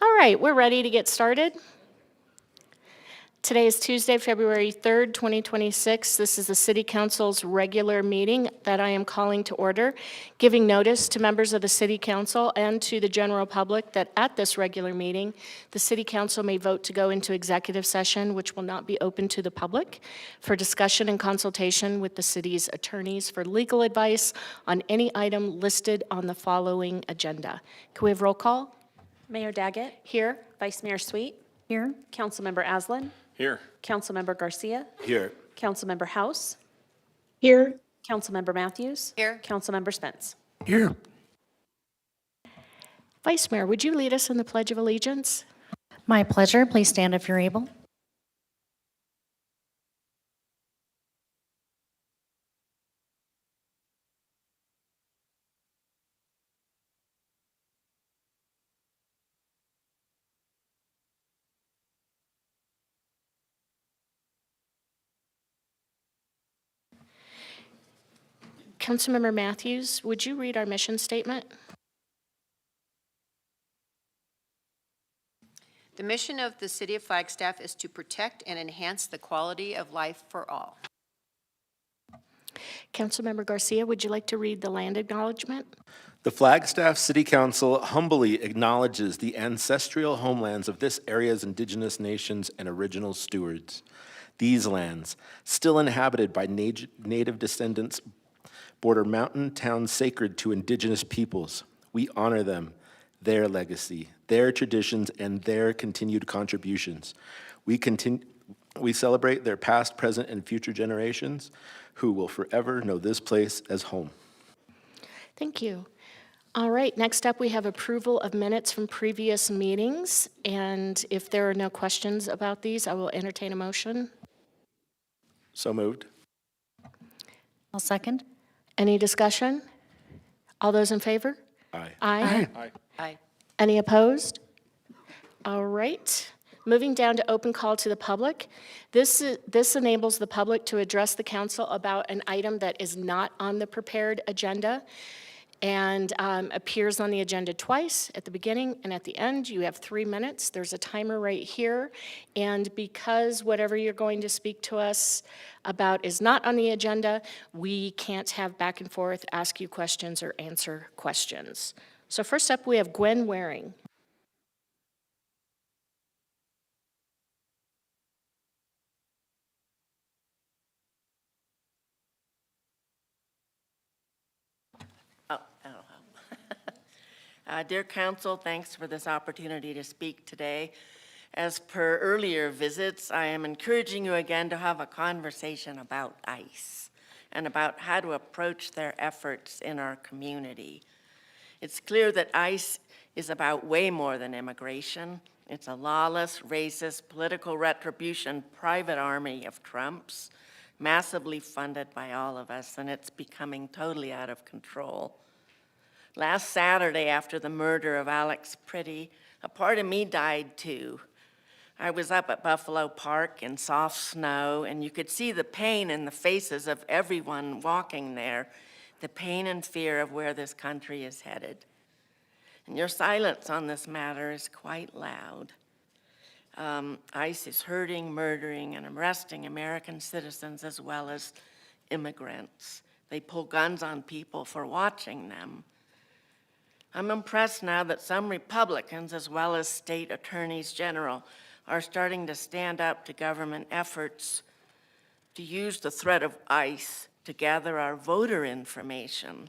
All right, we're ready to get started. Today is Tuesday, February 3rd, 2026. This is the City Council's regular meeting that I am calling to order, giving notice to members of the City Council and to the general public that at this regular meeting, the City Council may vote to go into executive session, which will not be open to the public, for discussion and consultation with the city's attorneys for legal advice on any item listed on the following agenda. Can we have roll call? Mayor Daggett. Here. Vice Mayor Sweet. Here. Councilmember Aslan. Here. Councilmember Garcia. Here. Councilmember House. Here. Councilmember Matthews. Here. Councilmember Spence. Here. Vice Mayor, would you lead us in the Pledge of Allegiance? My pleasure. Please stand if you're able. Councilmember Matthews, would you read our mission statement? The mission of the City of Flagstaff is to protect and enhance the quality of life for all. Councilmember Garcia, would you like to read the land acknowledgement? The Flagstaff City Council humbly acknowledges the ancestral homelands of this area's indigenous nations and original stewards. These lands, still inhabited by native descendants, border mountain towns sacred to indigenous peoples. We honor them, their legacy, their traditions, and their continued contributions. We celebrate their past, present, and future generations who will forever know this place as home. Thank you. All right, next up we have approval of minutes from previous meetings. And if there are no questions about these, I will entertain a motion. So moved. I'll second. Any discussion? All those in favor? Aye. Aye. Aye. Any opposed? All right. Moving down to open call to the public. This enables the public to address the council about an item that is not on the prepared agenda and appears on the agenda twice, at the beginning and at the end. You have 3 minutes. There's a timer right here. And because whatever you're going to speak to us about is not on the agenda, we can't have back and forth, ask you questions, or answer questions. So first up, we have Gwen Waring. Dear Council, thanks for this opportunity to speak today. As per earlier visits, I am encouraging you again to have a conversation about ICE and about how to approach their efforts in our community. It's clear that ICE is about way more than immigration. It's a lawless, racist, political retribution private army of Trumps, massively funded by all of us, and it's becoming totally out of control. Last Saturday, after the murder of Alex Pretty, a part of me died too. I was up at Buffalo Park in soft snow, and you could see the pain in the faces of everyone walking there, the pain and fear of where this country is headed. And your silence on this matter is quite loud. ICE is hurting, murdering, and arresting American citizens as well as immigrants. They pull guns on people for watching them. I'm impressed now that some Republicans, as well as state attorneys general, are starting to stand up to government efforts to use the threat of ICE to gather our voter information,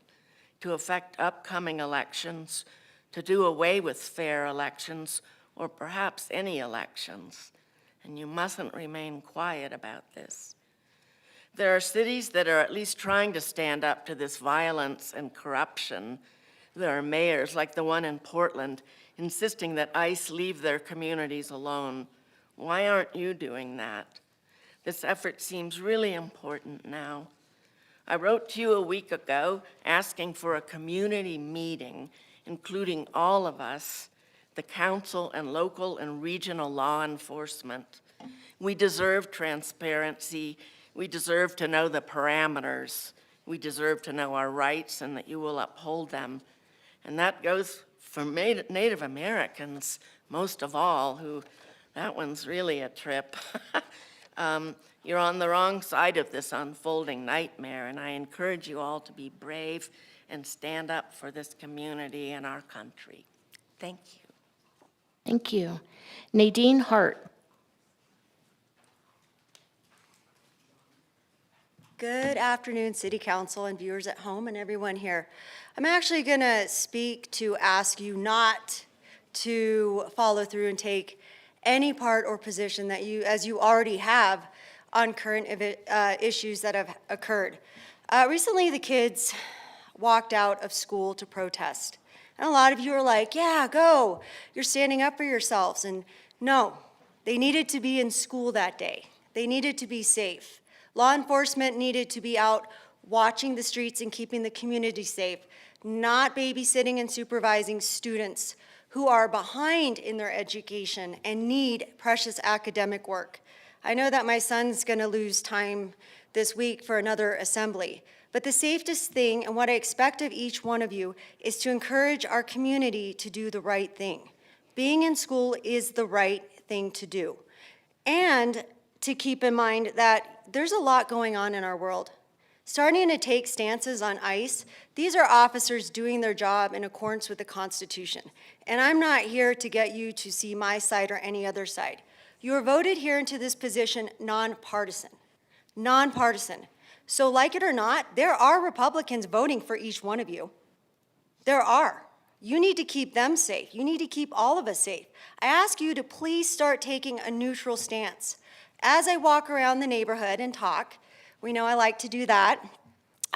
to affect upcoming elections, to do away with fair elections, or perhaps any elections. And you mustn't remain quiet about this. There are cities that are at least trying to stand up to this violence and corruption. There are mayors, like the one in Portland, insisting that ICE leave their communities alone. Why aren't you doing that? This effort seems really important now. I wrote to you a week ago asking for a community meeting, including all of us, the council and local and regional law enforcement. We deserve transparency. We deserve to know the parameters. We deserve to know our rights and that you will uphold them. And that goes for Native Americans, most of all, that one's really a trip. You're on the wrong side of this unfolding nightmare, and I encourage you all to be brave and stand up for this community and our country. Thank you. Thank you. Nadine Hart. Good afternoon, City Council and viewers at home and everyone here. I'm actually going to speak to ask you not to follow through and take any part or position that you, as you already have, on current issues that have occurred. Recently, the kids walked out of school to protest. And a lot of you are like, yeah, go. You're standing up for yourselves. And no, they needed to be in school that day. They needed to be safe. Law enforcement needed to be out watching the streets and keeping the community safe, not babysitting and supervising students who are behind in their education and need precious academic work. I know that my son's going to lose time this week for another assembly, but the safest thing and what I expect of each one of you is to encourage our community to do the right thing. Being in school is the right thing to do. And to keep in mind that there's a lot going on in our world. Starting to take stances on ICE, these are officers doing their job in accordance with the Constitution. And I'm not here to get you to see my side or any other side. You are voted here into this position nonpartisan. Nonpartisan. So like it or not, there are Republicans voting for each one of you. There are. You need to keep them safe. You need to keep all of us safe. I ask you to please start taking a neutral stance. As I walk around the neighborhood and talk, we know I like to do that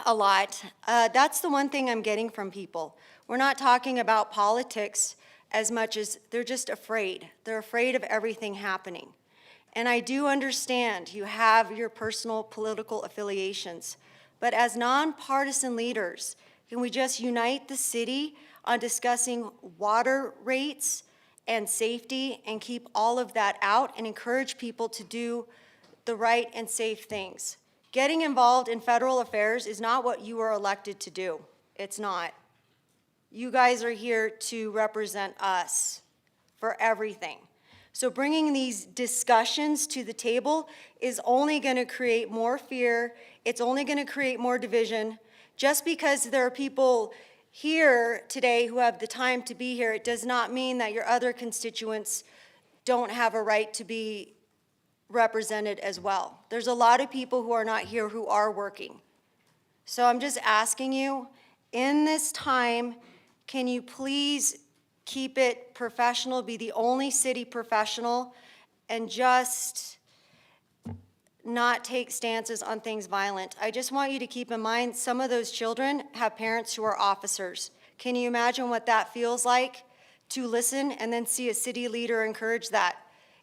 a lot. That's the one thing I'm getting from people. We're not talking about politics as much as they're just afraid. They're afraid of everything happening. And I do understand you have your personal political affiliations, but as nonpartisan leaders, can we just unite the city on discussing water rates and safety and keep all of that out and encourage people to do the right and safe things? Getting involved in federal affairs is not what you are elected to do. It's not. You guys are here to represent us for everything. So bringing these discussions to the table is only going to create more fear. It's only going to create more division. Just because there are people here today who have the time to be here, it does not mean that your other constituents don't have a right to be represented as well. There's a lot of people who are not here who are working. So I'm just asking you, in this time, can you please keep it professional, be the only city professional, and just not take stances on things violent? I just want you to keep in mind some of those children have parents who are officers. Can you imagine what that feels like to listen and then see a city leader encourage that?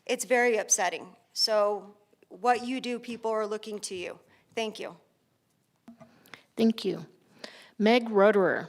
It's very upsetting. So what you do, people are looking to you. Thank you. Thank you. Meg Roderer.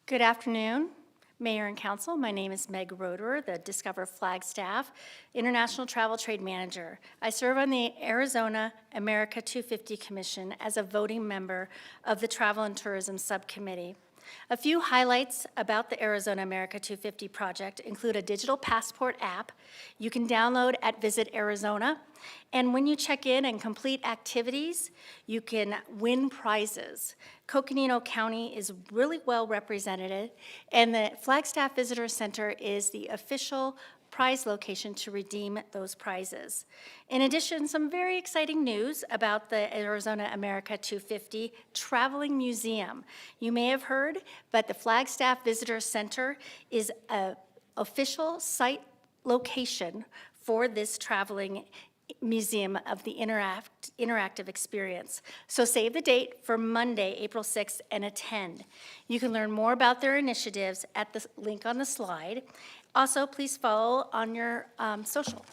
Good afternoon, Mayor and Council. My name is Meg Roderer, the Discover Flagstaff International Travel Trade Manager. I serve on the Arizona America 250 Commission as a voting member of the Travel and Tourism Subcommittee. A few highlights about the Arizona America 250 project include a digital passport app you can download at Visit Arizona. And when you check in and complete activities, you can win prizes. Coconino County is really well represented, and the Flagstaff Visitor Center is the official prize location to redeem those prizes. In addition, some very exciting news about the Arizona America 250 Traveling Museum. You may have heard, but the Flagstaff Visitor Center is an official site location for this traveling museum of the interactive experience. So save the date for Monday, April 6th, and attend. You can learn more about their initiatives at the link on the slide. Also, please follow on your social.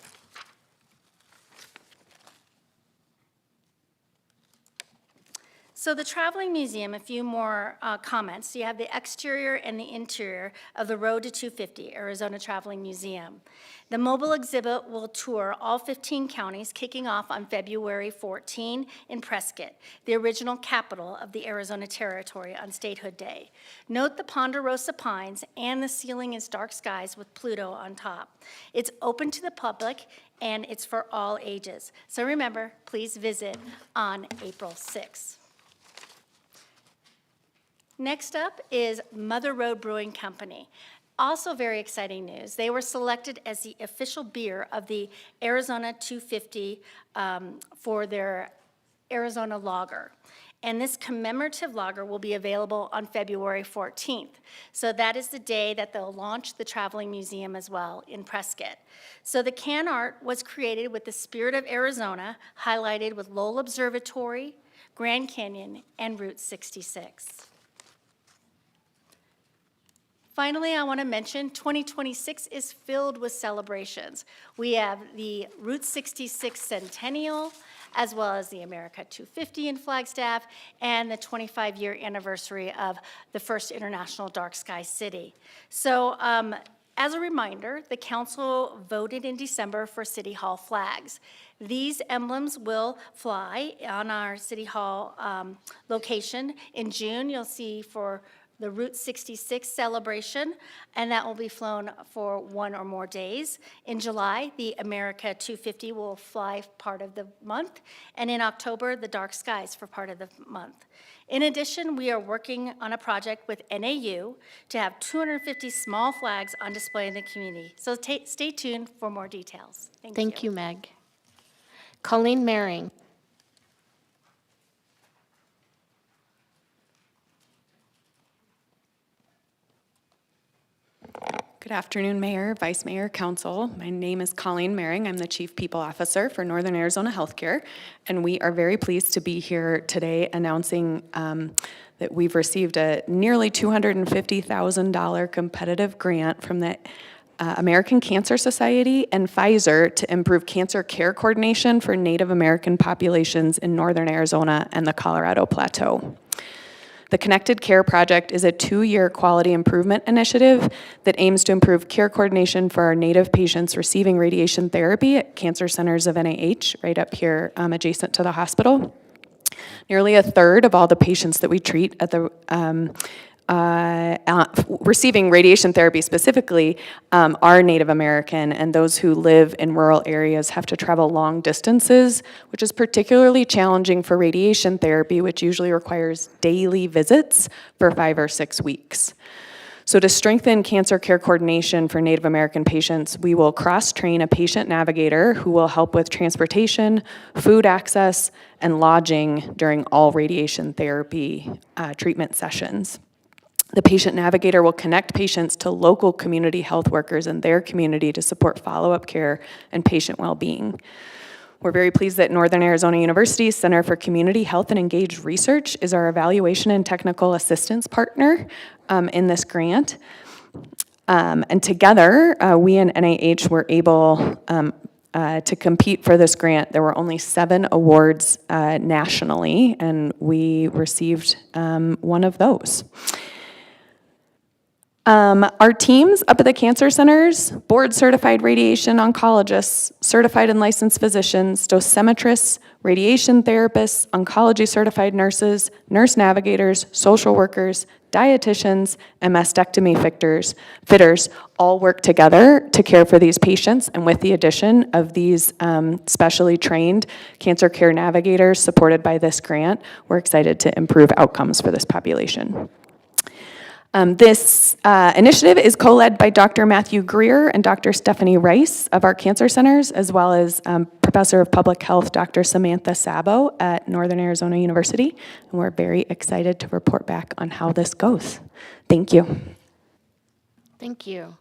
So the Traveling Museum, a few more comments. You have the exterior and the interior of the Road to 250, Arizona Traveling Museum. The mobile exhibit will tour all 15 counties, kicking off on February 14 in Prescott, the original capital of the Arizona Territory on Statehood Day. Note the ponderosa pines, and the ceiling is dark skies with Pluto on top. It's open to the public, and it's for all ages. So remember, please visit on April 6th. Next up is Mother Road Brewing Company. Also very exciting news. They were selected as the official beer of the Arizona 250 for their Arizona lager. And this commemorative lager will be available on February 14th. So that is the day that they'll launch the Traveling Museum as well in Prescott. So the can art was created with the spirit of Arizona, highlighted with Lowell Observatory, Grand Canyon, and Route 66. Finally, I want to mention 2026 is filled with celebrations. We have the Route 66 Centennial, as well as the America 250 in Flagstaff, and the 25-year anniversary of the first International Dark Sky City. So as a reminder, the council voted in December for City Hall flags. These emblems will fly on our City Hall location. In June, you'll see for the Route 66 celebration, and that will be flown for 1 or more days. In July, the America 250 will fly part of the month, and in October, the Dark Skies for part of the month. In addition, we are working on a project with NAU to have 250 small flags on display in the community. So stay tuned for more details. Thank you, Meg. Colleen Maring. Good afternoon, Mayor, Vice Mayor, Council. My name is Colleen Maring. I'm the Chief People Officer for Northern Arizona Healthcare, and we are very pleased to be here today announcing that we've received a nearly $250,000 competitive grant from the American Cancer Society and Pfizer to improve cancer care coordination for Native American populations in Northern Arizona and the Colorado Plateau. The Connected Care Project is a 2-year quality improvement initiative that aims to improve care coordination for our Native patients receiving radiation therapy at cancer centers of NIH, right up here adjacent to the hospital. Nearly a third of all the patients that we treat at the receiving radiation therapy specifically are Native American, and those who live in rural areas have to travel long distances, which is particularly challenging for radiation therapy, which usually requires daily visits for 5 or 6 weeks. So to strengthen cancer care coordination for Native American patients, we will cross-train a patient navigator who will help with transportation, food access, and lodging during all radiation therapy treatment sessions. The patient navigator will connect patients to local community health workers in their community to support follow-up care and patient well-being. We're very pleased that Northern Arizona University's Center for Community Health and Engaged Research is our evaluation and technical assistance partner in this grant. And together, we and NIH were able to compete for this grant. There were only 7 awards nationally, and we received one of those. Our teams up at the cancer centers, board-certified radiation oncologists, certified and licensed physicians, dosimetrists, radiation therapists, oncology-certified nurses, nurse navigators, social workers, dietitians, and mastectomy fitters all work together to care for these patients, and with the addition of these specially trained cancer care navigators supported by this grant, we're excited to improve outcomes for this population. This initiative is co-led by Dr. Matthew Greer and Dr. Stephanie Rice of our cancer centers, as well as Professor of Public Health, Dr. Samantha Sabo at Northern Arizona University. And we're very excited to report back on how this goes. Thank you. Thank you.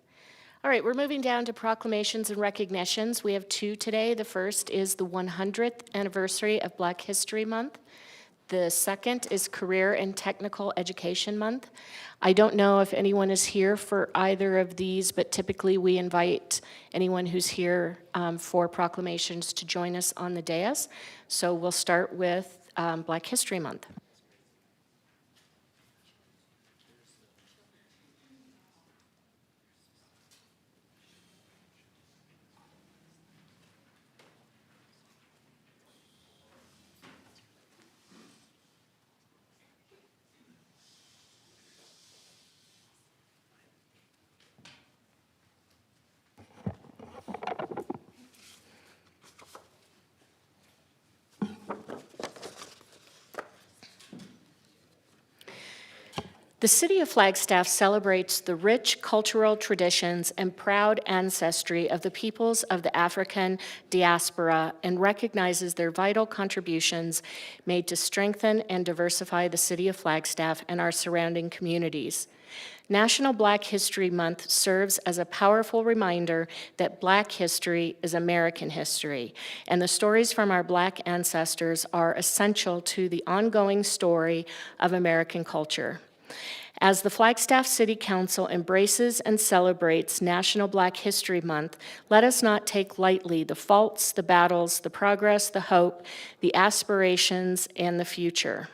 All right, we're moving down to proclamations and recognitions. We have 2 today. The first is the 100th anniversary of Black History Month. The second is Career and Technical Education Month. I don't know if anyone is here for either of these, but typically we invite anyone who's here for proclamations to join us on the dais. So we'll start with Black History Month. The City of Flagstaff celebrates the rich cultural traditions and proud ancestry of the peoples of the African diaspora and recognizes their vital contributions made to strengthen and diversify the City of Flagstaff and our surrounding communities. National Black History Month serves as a powerful reminder that Black history is American history, and the stories from our Black ancestors are essential to the ongoing story of American culture. As the Flagstaff City Council embraces and celebrates National Black History Month, let us not take lightly the faults, the battles, the progress, the hope, the aspirations, and the future.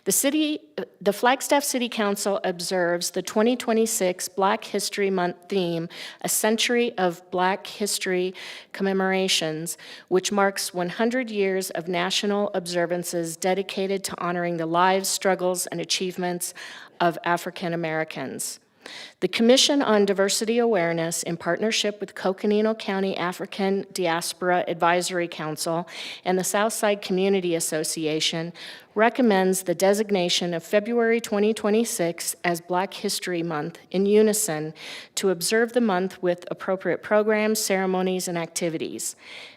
The Flagstaff City Council observes the 2026 Black History Month theme, A Century of Black History Commemorations, which marks 100 years of national observances dedicated to honoring the lives, struggles, and achievements of African Americans. The Commission on Diversity Awareness, in partnership with Coconino County African Diaspora Advisory Council and the Southside Community Association, recommends the designation of February 2026 as Black History Month in unison to observe the month with appropriate programs, ceremonies, and activities.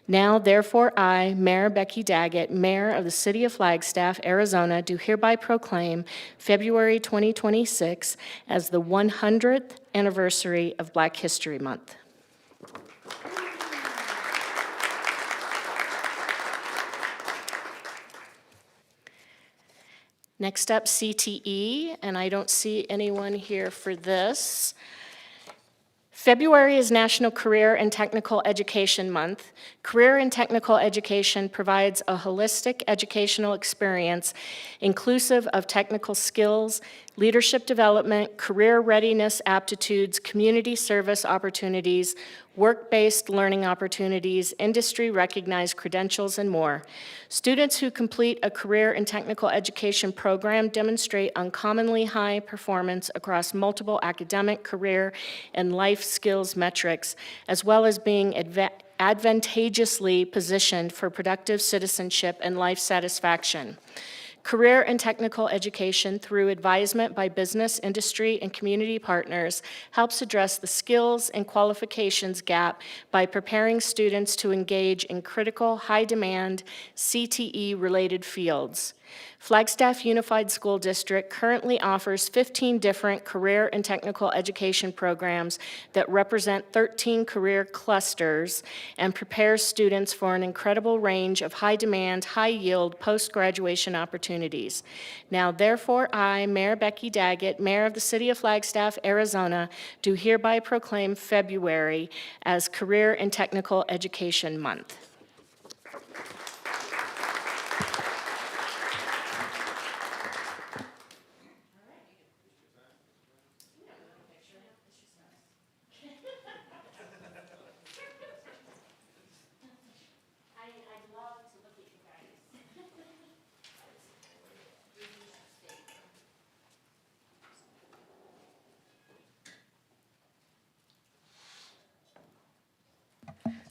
Now, therefore, I, Mayor Becky Daggett, Mayor of the City of Flagstaff, Arizona, do hereby proclaim February 2026 as the 100th anniversary of Black History Month. Next up, CTE, and I don't see anyone here for this. February is National Career and Technical Education Month. Career and Technical Education provides a holistic educational experience inclusive of technical skills, leadership development, career readiness aptitudes, community service opportunities, work-based learning opportunities, industry-recognized credentials, and more. Students who complete a career and technical education program demonstrate uncommonly high performance across multiple academic, career, and life skills metrics, as well as being advantageously positioned for productive citizenship and life satisfaction. Career and technical education through advisement by business, industry, and community partners helps address the skills and qualifications gap by preparing students to engage in critical, high-demand CTE-related fields. Flagstaff Unified School District currently offers 15 different career and technical education programs that represent 13 career clusters and prepares students for an incredible range of high-demand, high-yield post-graduation opportunities. Now, therefore, I, Mayor Becky Daggett, Mayor of the City of Flagstaff, Arizona, do hereby proclaim February as Career and Technical Education Month.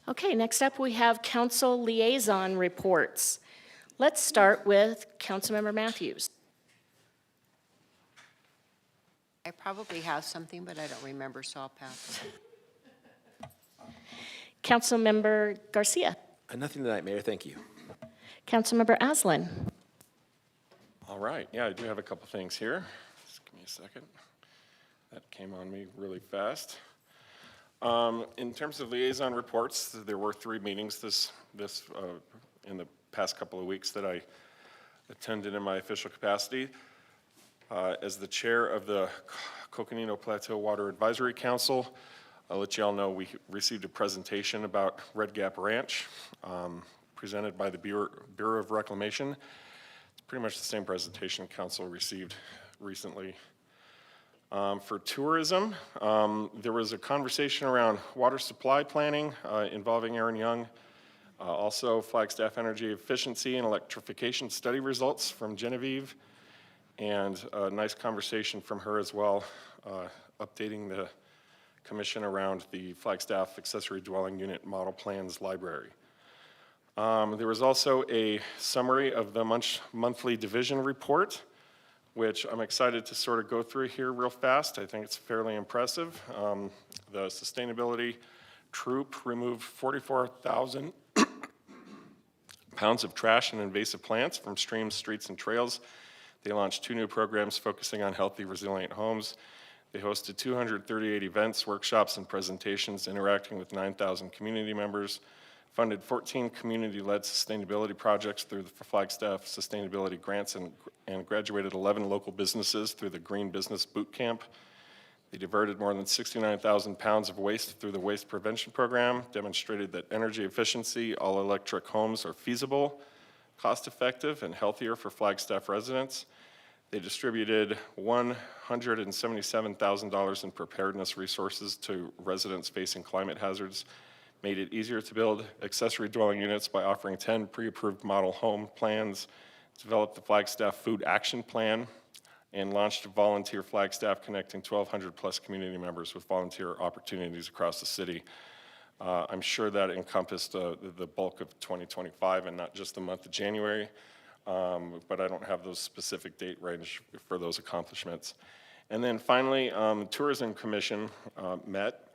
Okay, next up we have council liaison reports. Let's start with Councilmember Matthews. I probably have something, but I don't remember, so I'll pass. Councilmember Garcia. Nothing tonight, Mayor, thank you. Councilmember Aslan. All right, yeah, I do have a couple things here. Just give me a second. That came on me really fast. In terms of liaison reports, there were 3 meetings in the past couple of weeks that I attended in my official capacity. As the chair of the Coconino Plateau Water Advisory Council, I'll let you all know we received a presentation about Red Gap Ranch presented by the Bureau of Reclamation. It's pretty much the same presentation council received recently. For tourism, there was a conversation around water supply planning involving Aaron Young. Also, Flagstaff energy efficiency and electrification study results from Genevieve, and a nice conversation from her as well, updating the commission around the Flagstaff accessory dwelling unit model plans library. There was also a summary of the monthly division report which I'm excited to sort of go through here real fast. I think it's fairly impressive. The sustainability troop removed 44,000 pounds of trash and invasive plants from streams, streets, and trails. They launched 2 new programs focusing on healthy, resilient homes. They hosted 238 events, workshops, and presentations interacting with 9,000 community members, funded 14 community-led sustainability projects through the Flagstaff Sustainability Grants, and graduated 11 local businesses through the Green Business Boot Camp. They diverted more than 69,000 pounds of waste through the Waste Prevention Program, demonstrated that energy efficiency, all-electric homes are feasible, cost-effective, and healthier for Flagstaff residents. They distributed $177,000 in preparedness resources to residents facing climate hazards, made it easier to build accessory dwelling units by offering 10 pre-approved model home plans, developed the Flagstaff Food Action Plan, and launched Volunteer Flagstaff, connecting 1,200 plus community members with volunteer opportunities across the city. I'm sure that encompassed the bulk of 2025 and not just the month of January, but I don't have those specific date range for those accomplishments. And then finally, Tourism Commission met,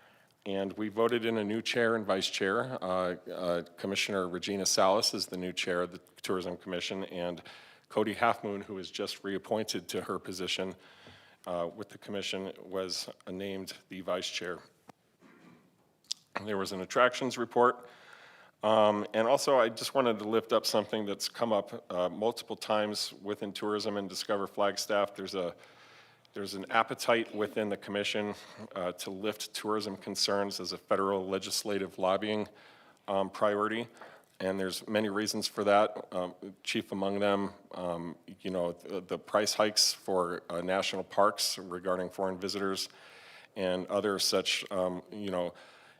and we voted in a new chair and vice chair. Commissioner Regina Salas is the new chair of the Tourism Commission, and Cody Halfmoon, who was just reappointed to her position with the commission, was named the vice chair. There was an attractions report. And also, I just wanted to lift up something that's come up multiple times within tourism and Discover Flagstaff. There's an appetite within the commission to lift tourism concerns as a federal legislative lobbying priority. And there's many reasons for that. Chief among them, the price hikes for national parks regarding foreign visitors and other such,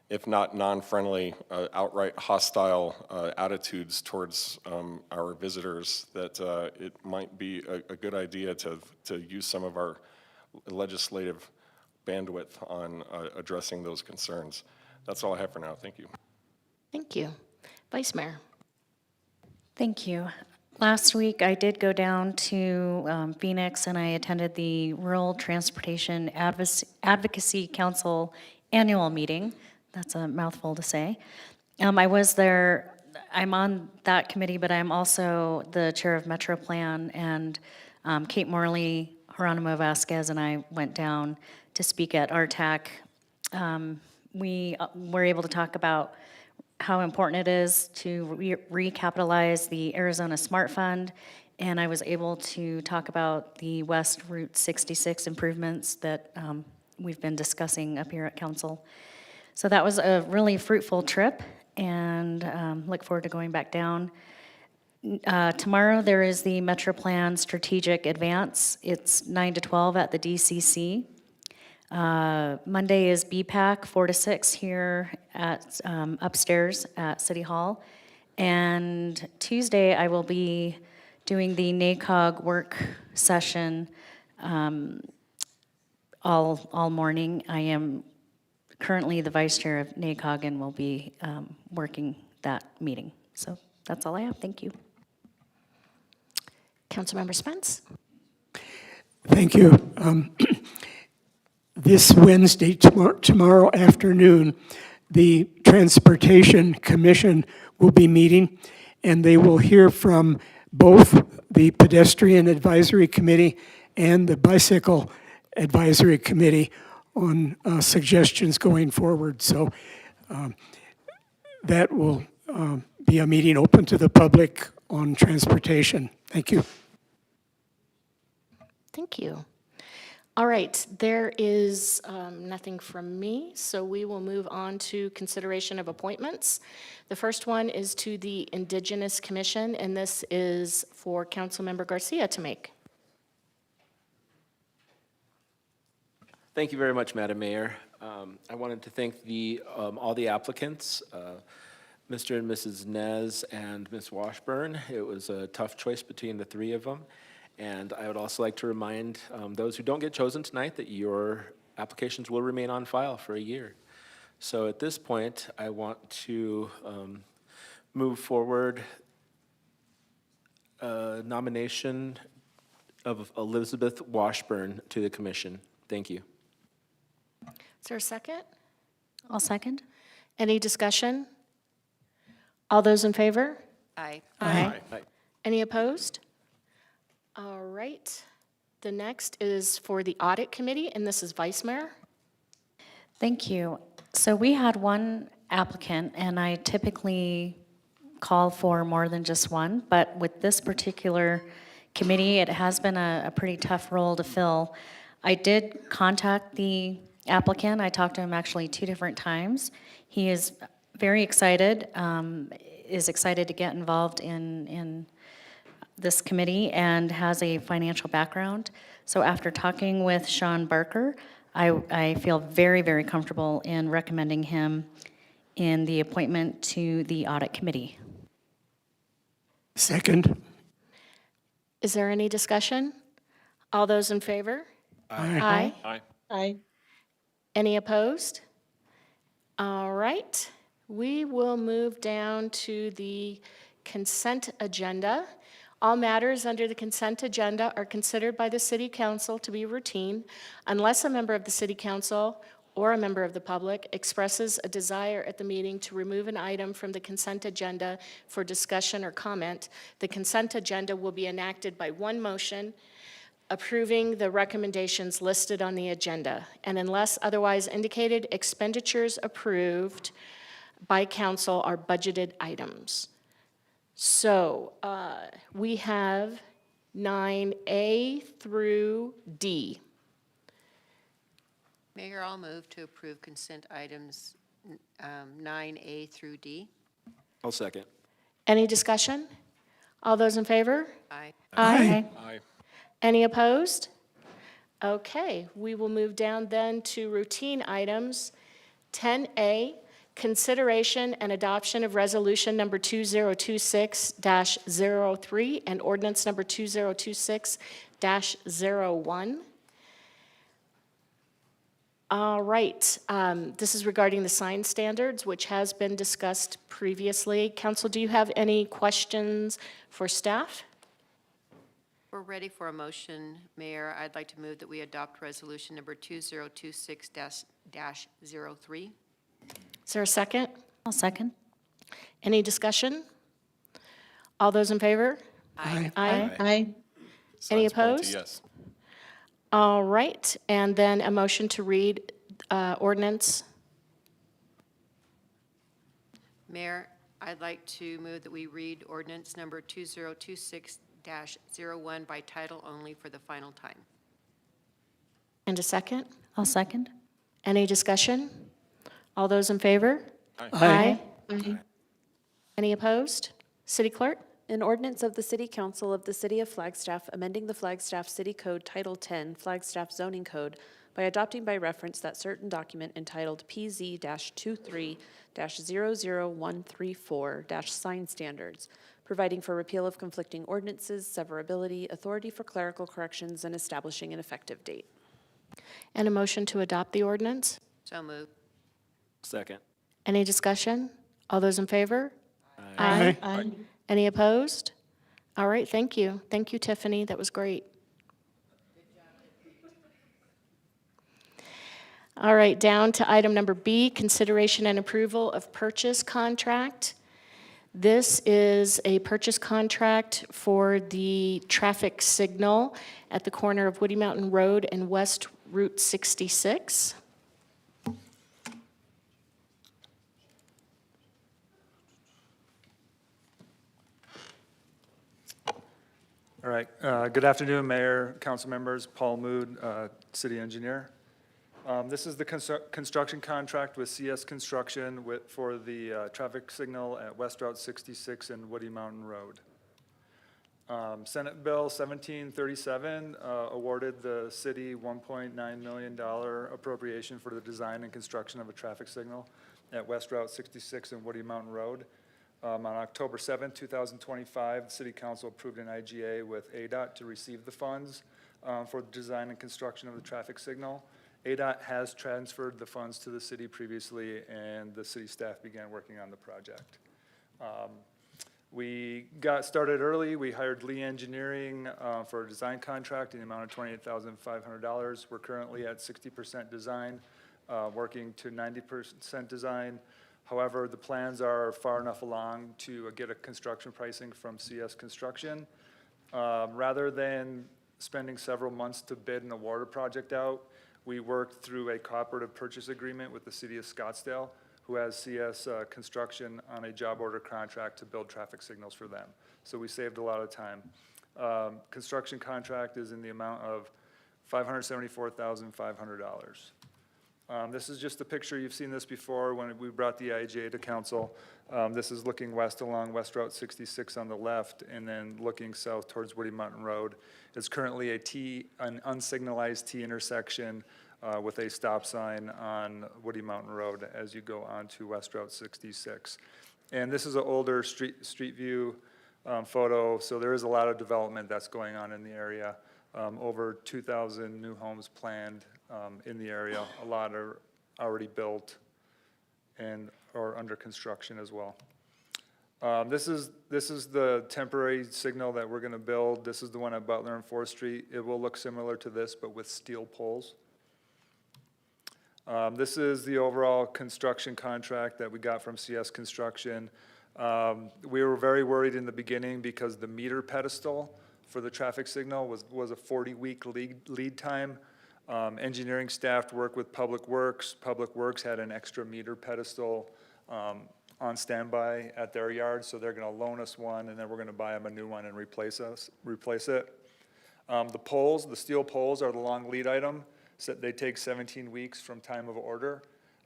if not non-friendly, outright hostile attitudes towards our visitors, that it might be a good idea to use some of our legislative bandwidth on addressing those concerns. That's all I have for now. Thank you. Thank you. Vice Mayor. Thank you. Last week, I did go down to Phoenix, and I attended the Rural Transportation Advocacy Council annual meeting. That's a mouthful to say. I was there. I'm on that committee, but I'm also the chair of Metro Plan, and Kate Morley, Geronimo Vasquez, and I went down to speak at RTAC. We were able to talk about how important it is to recapitalize the Arizona Smart Fund, and I was able to talk about the West Route 66 improvements that we've been discussing up here at Council. So that was a really fruitful trip, and look forward to going back down. Tomorrow there is the Metro Plan Strategic Advance. It's 9 to 12 at the DCC. Monday is BPAC 4 to 6 here at upstairs at City Hall. And Tuesday I will be doing the NACOG work session all morning. I am currently the vice chair of NACOG and will be working that meeting. So that's all I have. Thank you. Councilmember Spence. Thank you. This Wednesday, tomorrow afternoon, the Transportation Commission will be meeting, and they will hear from both the Pedestrian Advisory Committee and the Bicycle Advisory Committee on suggestions going forward. So that will be a meeting open to the public on transportation. Thank you. Thank you. All right, there is nothing from me, so we will move on to consideration of appointments. The first one is to the Indigenous Commission, and this is for Councilmember Garcia to make. Thank you very much, Madam Mayor. I wanted to thank all the applicants, Mr. and Mrs. Nez and Ms. Washburn. It was a tough choice between the three of them. And I would also like to remind those who don't get chosen tonight that your applications will remain on file for a year. So at this point, I want to move forward a nomination of Elizabeth Washburn to the commission. Thank you. Is there a second? I'll second. Any discussion? All those in favor? Aye. Aye. Any opposed? All right. The next is for the Audit Committee, and this is Vice Mayor. Thank you. So we had one applicant, and I typically call for more than just one, but with this particular committee, it has been a pretty tough role to fill. I did contact the applicant. I talked to him actually 2 different times. He is very excited, is excited to get involved in this committee and has a financial background. So after talking with Sean Barker, I feel very, very comfortable in recommending him in the appointment to the Audit Committee. Second. Is there any discussion? All those in favor? Aye. Aye. Aye. Any opposed? All right. We will move down to the consent agenda. All matters under the consent agenda are considered by the City Council to be routine unless a member of the City Council or a member of the public expresses a desire at the meeting to remove an item from the consent agenda for discussion or comment. The consent agenda will be enacted by one motion approving the recommendations listed on the agenda. And unless otherwise indicated, expenditures approved by council are budgeted items. So we have 9A through D. Mayor, I'll move to approve consent items 9A through D. I'll second. Any discussion? All those in favor? Aye. Aye. Aye. Any opposed? Okay, we will move down then to routine items. 10A, consideration and adoption of resolution number 2026-03 and ordinance number 2026-01. All right, this is regarding the sign standards, which has been discussed previously. Council, do you have any questions for staff? We're ready for a motion, Mayor. I'd like to move that we adopt resolution number 2026-03. Is there a second? I'll second. Any discussion? All those in favor? Aye. Aye. Aye. Any Signs point to opposed? yes. All right, and then a motion to read ordinance. Mayor, I'd like to move that we read ordinance number 2026-01 by title only for the final time. And a second? I'll second. Any discussion? All those in favor? Aye. Any opposed? City Clerk? An ordinance of the City Council of the City of Flagstaff amending the Flagstaff City Code Title 10, Flagstaff Zoning Code, by adopting by reference that certain document entitled PZ-23-00134-Sign Standards, providing for repeal of conflicting ordinances, severability, authority for clerical corrections, and establishing an effective date. And a motion to adopt the ordinance? So moved. Second. Any discussion? All those in favor? Aye. Any opposed? All right, thank you. Thank you, Tiffany, that was great. All right, down to item number B, consideration and approval of purchase contract. This is a purchase contract for the traffic signal at the corner of Woody Mountain Road and West Route 66. All right, good afternoon, Mayor, council members, Paul Mood, city engineer. This is the construction contract with CS Construction for the traffic signal at West Route 66 and Woody Mountain Road. Senate Bill 1737 awarded the city $1.9 million appropriation for the design and construction of a traffic signal at West Route 66 and Woody Mountain Road. On October 7, 2025, the City Council approved an IGA with ADOT to receive the funds for the design and construction of the traffic signal. ADOT has transferred the funds to the city previously, and the city staff began working on the project. We got started early. We hired Lee Engineering for a design contract in the amount of $28,500. We're currently at 60% design, working to 90% design. However, the plans are far enough along to get a construction pricing from CS Construction. Rather than spending several months to bid and award a project out, we worked through a cooperative purchase agreement with the city of Scottsdale, who has CS Construction on a job order contract to build traffic signals for them. So we saved a lot of time. Construction contract is in the amount of $574,500. This is just a picture. You've seen this before when we brought the IGA to council. This is looking west along West Route 66 on the left, and then looking south towards Woody Mountain Road. It's currently an unsignalized T intersection with a stop sign on Woody Mountain Road as you go on to West Route 66. And this is an older street view photo, so there is a lot of development that's going on in the area. Over 2,000 new homes planned in the area. A lot are already built and or under construction as well. This is the temporary signal that we're going to build. This is the one at Butler and 4th Street. It will look similar to this, but with steel poles. This is the overall construction contract that we got from CS Construction. We were very worried in the beginning because the meter pedestal for the traffic signal was a 40-week lead time. Engineering staff worked with Public Works. Public Works had an extra meter pedestal on standby at their yard, so they're going to loan us one, and then we're going to buy them a new one and replace it. The poles, the steel poles, are the long lead item. So they take 17 weeks from time of order.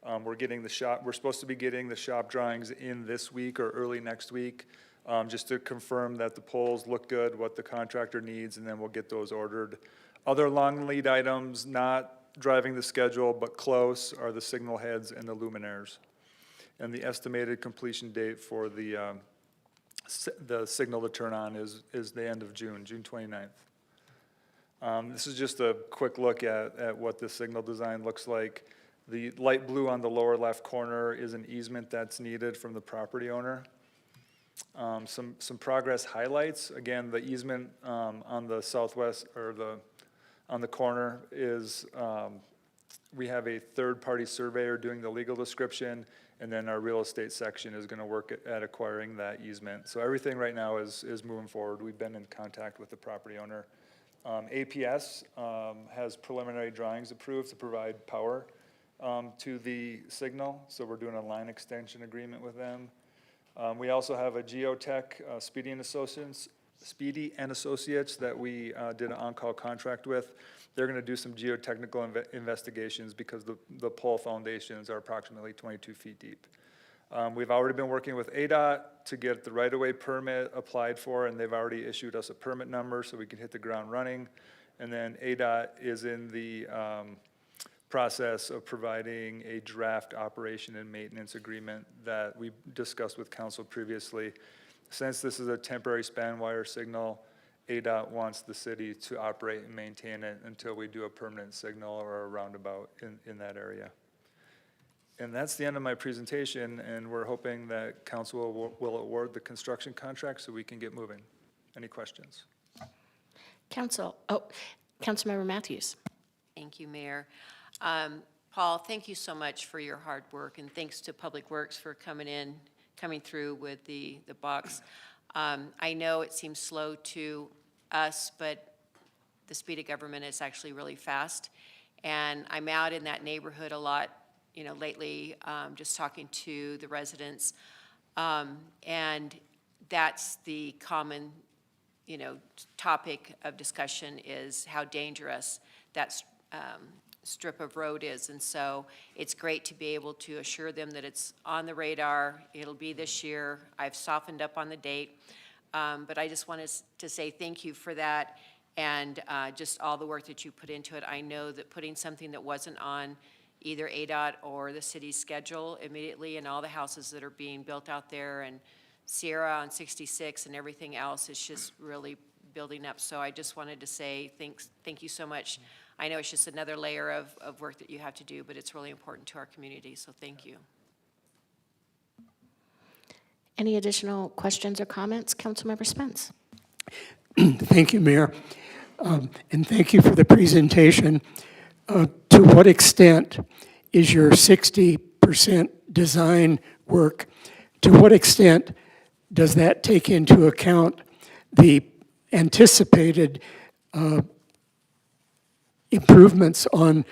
We're supposed to be getting the shop drawings in this week or early next week, just to confirm that the poles look good, what the contractor needs, and then we'll get those ordered. Other long lead items not driving the schedule but close are the signal heads and the luminaires. And the estimated completion date for the signal to turn on is the end of June 29th. This is just a quick look at what the signal design looks like. The light blue on the lower left corner is an easement that's needed from the property owner. Some progress highlights. Again, the easement on the southwest, or on the corner is, we have a third-party surveyor doing the legal description, and then our real estate section is going to work at acquiring that easement. So everything right now is moving forward. We've been in contact with the property owner. APS has preliminary drawings approved to provide power to the signal, so we're doing a line extension agreement with them. We also have a geotech, Speedy and Associates, that we did an on-call contract with. They're going to do some geotechnical investigations because the pole foundations are approximately 22 feet deep. We've already been working with ADOT to get the right-of-way permit applied for, and they've already issued us a permit number so we can hit the ground running. And then ADOT is in the process of providing a draft operation and maintenance agreement that we discussed with council previously. Since this is a temporary span wire signal, ADOT wants the city to operate and maintain it until we do a permanent signal or a roundabout in that area. And that's the end of my presentation, and we're hoping that council will award the construction contract so we can get moving. Any questions? Councilmember Matthews. Thank you, Mayor. Paul, thank you so much for your hard work, and thanks to Public Works for coming through with the box. I know it seems slow to us, but the speed of government is actually really fast. And I'm out in that neighborhood a lot, lately, just talking to the residents. And that's the common, topic of discussion is how dangerous that strip of road is. And so it's great to be able to assure them that it's on the radar. It'll be this year. I've softened up on the date. But I just wanted to say thank you for that and just all the work that you put into it. I know that putting something that wasn't on either ADOT or the city's schedule immediately, and all the houses that are being built out there, and Sierra on 66 and everything else is just really building up. So I just wanted to say thank you so much. I know it's just another layer of work that you have to do, but it's really important to our community, so thank you. Any additional questions or comments? Councilmember Spence. Thank you, Mayor. And thank you for the presentation. To what extent is your 60% design work, to what extent does that take into account the anticipated improvements on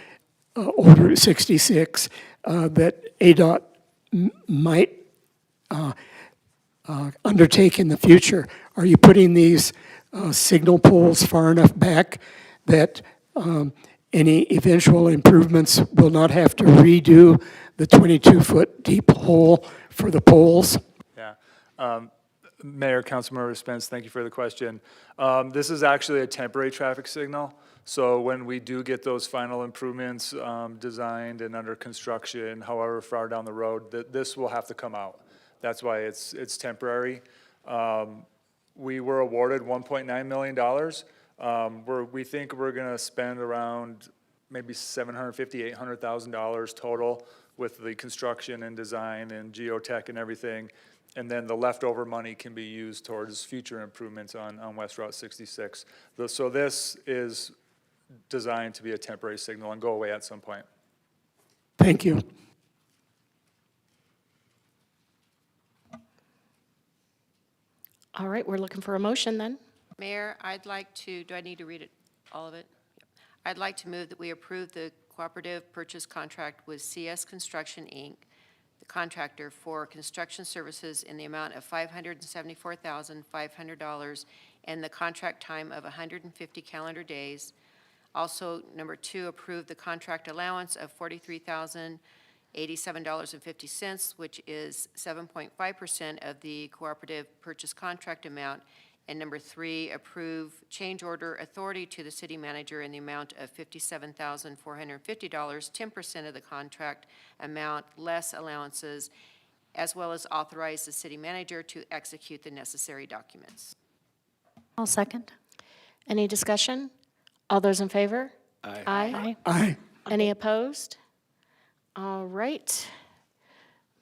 Old Route 66 that ADOT might undertake in the future? Are you putting these signal poles far enough back that any eventual improvements will not have to redo the 22-foot deep hole for the poles? Yeah. Mayor, Councilmember Spence, thank you for the question. This is actually a temporary traffic signal. So when we do get those final improvements designed and under construction, however far down the road, this will have to come out. That's why it's temporary. We were awarded $1.9 million. We think we're going to spend around maybe $750,000, $800,000 total with the construction and design and geotech and everything. And then the leftover money can be used towards future improvements on West Route 66. So this is designed to be a temporary signal and go away at some point. Thank you. All right, we're looking for a motion then. Mayor, I'd like to, do I need to read it, all of it? I'd like to move that we approve the cooperative purchase contract with CS Construction, Inc., the contractor for construction services in the amount of $574,500 and the contract time of 150 calendar days. Also, number 2, approve the contract allowance of $43,087.50, which is 7.5% of the cooperative purchase contract amount. And number 3, approve change order authority to the city manager in the amount of $57,450, 10% of the contract amount, less allowances, as well as authorize the city manager to execute the necessary documents. I'll second. Any discussion? All those in favor? Aye. Aye. Aye. Any opposed? All right.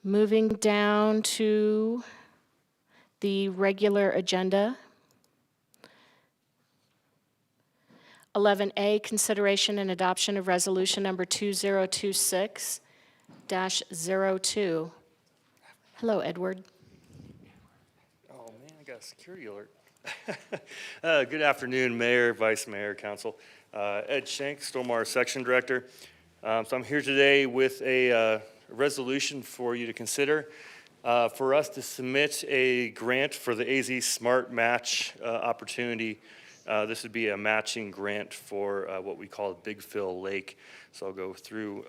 Moving down to the regular agenda. 11A, consideration and adoption of resolution number 2026-02. Hello, Edward. Oh, man, I got a security alert. Good afternoon, Mayor, Vice Mayor, Council. Ed Schenk, Stormwater Section Director. So I'm here today with a resolution for you to consider for us to submit a grant for the AZ Smart Match opportunity. This would be a matching grant for what we call Big Fill Lake. So I'll go through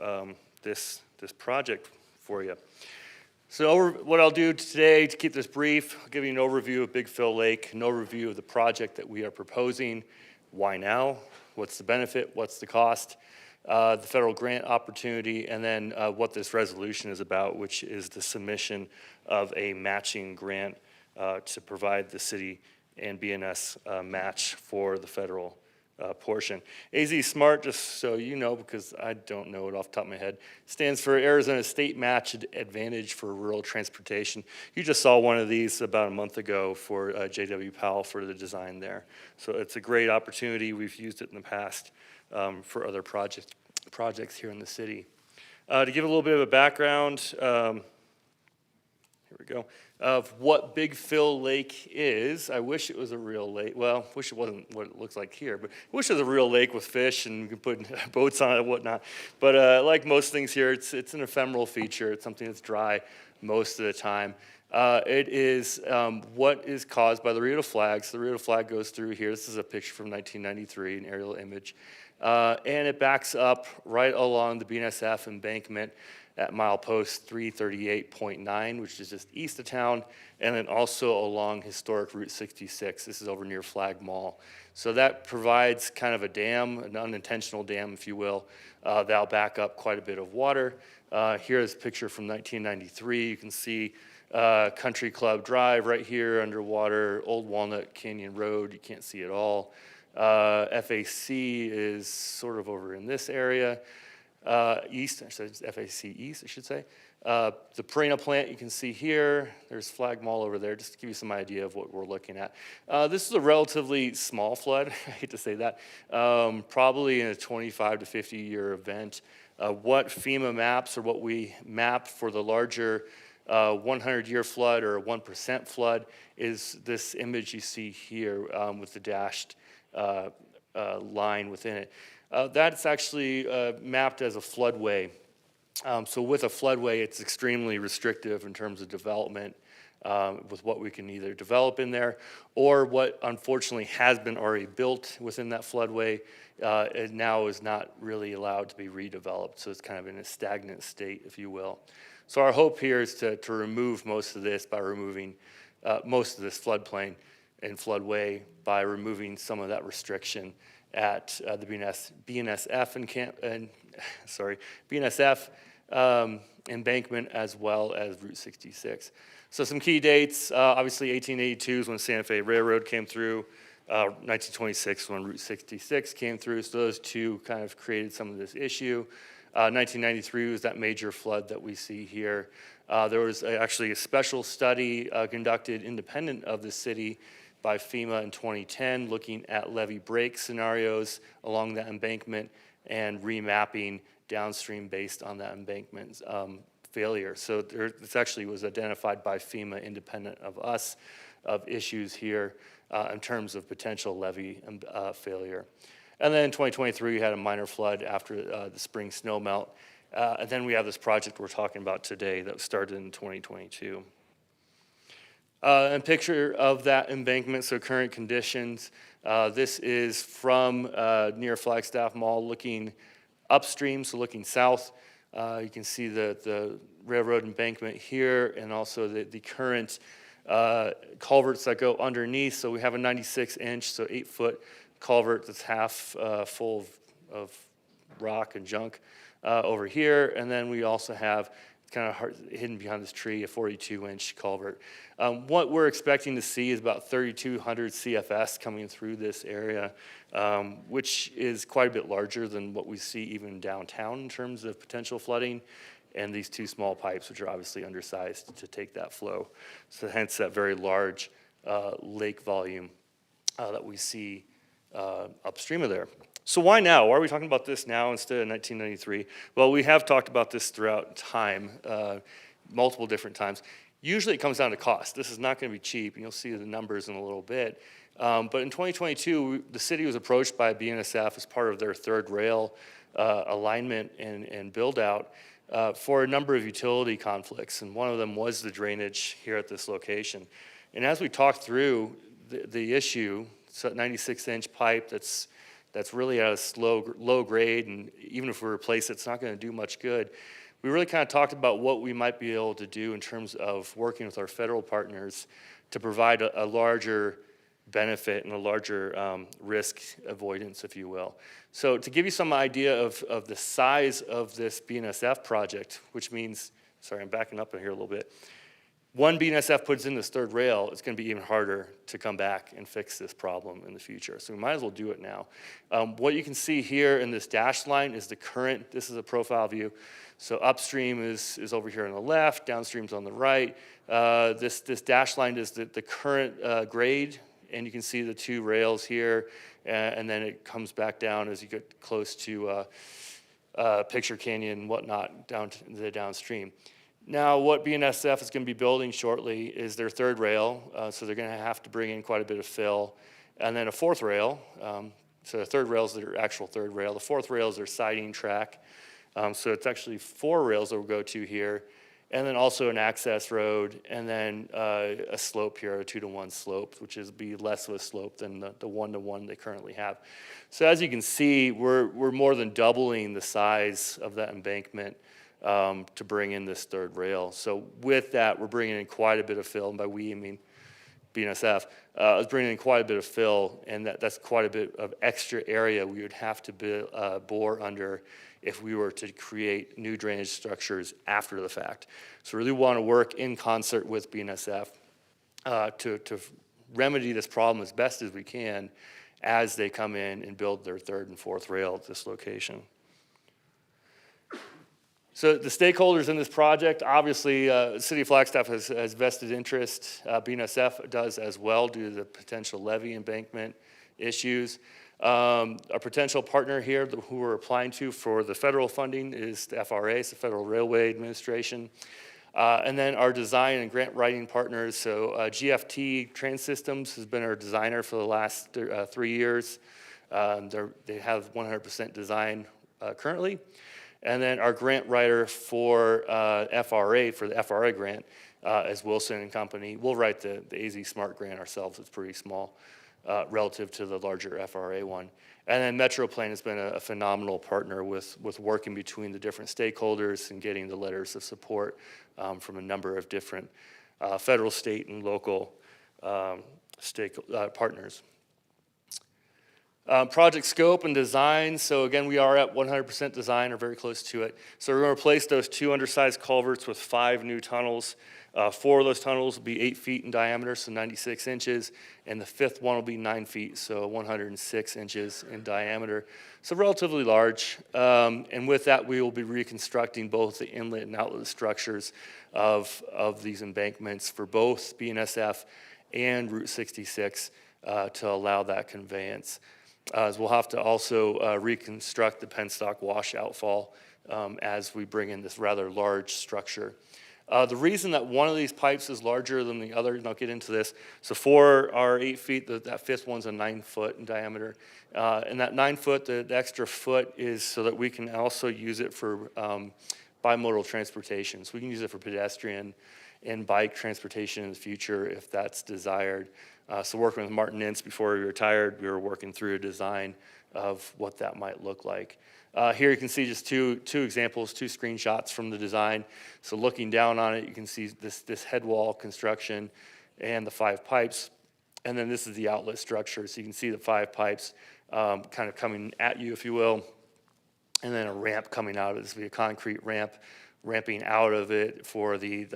this project for you. So what I'll do today to keep this brief, I'll give you an overview of Big Fill Lake, an overview of the project that we are proposing, why now, what's the benefit, what's the cost, the federal grant opportunity, and then what this resolution is about, which is the submission of a matching grant to provide the city and BNS match for the federal portion. AZ SMART, just so you know, because I don't know it off the top of my head, stands for Arizona State Match Advantage for Rural Transportation. You just saw one of these about a month ago for J.W. Powell for the design there. So it's a great opportunity. We've used it in the past for other projects here in the city. To give a little bit of a background, here we go, of what Big Fill Lake is. I wish it was a real lake. Well, wish it wasn't what it looks like here, but I wish it was a real lake with fish and you could put boats on it and whatnot. But like most things here, it's an ephemeral feature. It's something that's dry most of the time. It is what is caused by the Rio Flag. So the Rio Flag goes through here. This is a picture from 1993, an aerial image. And it backs up right along the BNSF embankment at milepost 338.9, which is just east of town, and then also along historic Route 66. This is over near Flag Mall. So that provides kind of a dam, an unintentional dam, if you will, that'll back up quite a bit of water. Here's a picture from 1993. You can see Country Club Drive right here underwater, Old Walnut Canyon Road. You can't see it all. FAC is sort of over in this area. East, FAC East, I should say. The perennial plant you can see here, there's flag mall over there, just to give you some idea of what we're looking at. This is a relatively small flood, I hate to say that, probably in a 25 to 50 year event. What FEMA maps, or what we map for the larger 100-year flood or a 1% flood, is this image you see here with the dashed line within it. That's actually mapped as a floodway. So with a floodway, it's extremely restrictive in terms of development with what we can either develop in there, or what unfortunately has been already built within that floodway and now is not really allowed to be redeveloped. So it's kind of in a stagnant state, if you will. So our hope here is to remove most of this by removing most of this floodplain and floodway by removing some of that restriction at the BNSF embankment, as well as Route 66. So some key dates, obviously 1882 is when Santa Fe Railroad came through, 1926 when Route 66 came through, so those two kind of created some of this issue. 1993 was that major flood that we see here. There was actually a special study conducted independent of the city by FEMA in 2010, looking at levee break scenarios along that embankment and remapping downstream based on that embankment failure. So this actually was identified by FEMA independent of us, of issues here in terms of potential levee failure. And then in 2023, we had a minor flood after the spring snow melt. And then we have this project we're talking about today that started in 2022. A picture of that embankment, so current conditions. This is from near Flagstaff Mall, looking upstream, so looking south. You can see the railroad embankment here, and also the current culverts that go underneath. So we have a 96-inch, so 8-foot culvert that's half full of rock and junk over here. And then we also have, kind of hidden behind this tree, a 42-inch culvert. What we're expecting to see is about 3,200 CFS coming through this area, which is quite a bit larger than what we see even downtown in terms of potential flooding, and these two small pipes, which are obviously undersized to take that flow. So hence that very large lake volume that we see upstream of there. So why now? Why are we talking about this now instead of 1993? Well, we have talked about this throughout time, multiple different times. Usually it comes down to cost. This is not going to be cheap, and you'll see the numbers in a little bit. But in 2022, the city was approached by BNSF as part of their third rail alignment and build out for a number of utility conflicts, and one of them was the drainage here at this location. And as we talked through the issue, so 96-inch pipe that's really at a low grade, and even if we replace it, it's not going to do much good. We really kind of talked about what we might be able to do in terms of working with our federal partners to provide a larger benefit and a larger risk avoidance, if you will. So to give you some idea of the size of this BNSF project, which means, sorry, I'm backing up in here a little bit. One BNSF puts in this third rail, it's going to be even harder to come back and fix this problem in the future. So we might as well do it now. What you can see here in this dashed line is the current, this is a profile view. So upstream is over here on the left, downstream's on the right. This dashed line is the current grade, and you can see the two rails here, and then it comes back down as you get close to Picture Canyon and whatnot down to the downstream. Now, what BNSF is going to be building shortly is their third rail, so they're going to have to bring in quite a bit of fill, and then a fourth rail. So the third rail is their actual third rail. The fourth rail is their siding track. So it's actually 4 rails that will go to here, and then also an access road, and then a slope here, a 2-to-1 slope, which is be less of a slope than the 1-to-1 they currently have. So as you can see, we're more than doubling the size of that embankment to bring in this third rail. So with that, we're bringing in quite a bit of fill, and by we, I mean BNSF, is bringing in quite a bit of fill, and that's quite a bit of extra area we would have to bore under if we were to create new drainage structures after the fact. So really want to work in concert with BNSF to remedy this problem as best as we can as they come in and build their third and fourth rail at this location. So the stakeholders in this project, obviously, the City of Flagstaff has vested interest. BNSF does as well due to the potential levee embankment issues. Our potential partner here who we're applying to for the federal funding is the FRA, it's the Federal Railway Administration. And then our design and grant writing partners, so GFT Trans Systems has been our designer for the last 3 years. They have 100% design currently. And then our grant writer for FRA, for the FRA grant, is Wilson and Company. We'll write the AZ Smart grant ourselves. It's pretty small relative to the larger FRA one. And then MetroPlan has been a phenomenal partner with working between the different stakeholders and getting the letters of support from a number of different federal, state, and local partners. Project scope and design, so again, we are at 100% design or very close to it. So we're going to replace those 2 undersized culverts with 5 new tunnels. 4 of those tunnels will be 8 feet in diameter, so 96 inches, and the 5th one will be 9 feet, so 106 inches in diameter. So relatively large, and with that, we will be reconstructing both the inlet and outlet structures of these embankments for both BNSF and Route 66 to allow that conveyance. As we'll have to also reconstruct the penstock wash outfall as we bring in this rather large structure. The reason that one of these pipes is larger than the other, and I'll get into this, so 4 are 8 feet, that 5th one's a 9 foot in diameter. And that 9 foot, the extra foot is so that we can also use it for bimodal transportation. So we can use it for pedestrian and bike transportation in the future if that's desired. So working with Martin Ince before he retired, we were working through a design of what that might look like. Here you can see just two examples, 2 screenshots from the design. So looking down on it, you can see this head wall construction and the 5 pipes. And then this is the outlet structure. So you can see the 5 pipes kind of coming at you, if you will. And then a ramp coming out of it. This will be a concrete ramp ramping out of it for the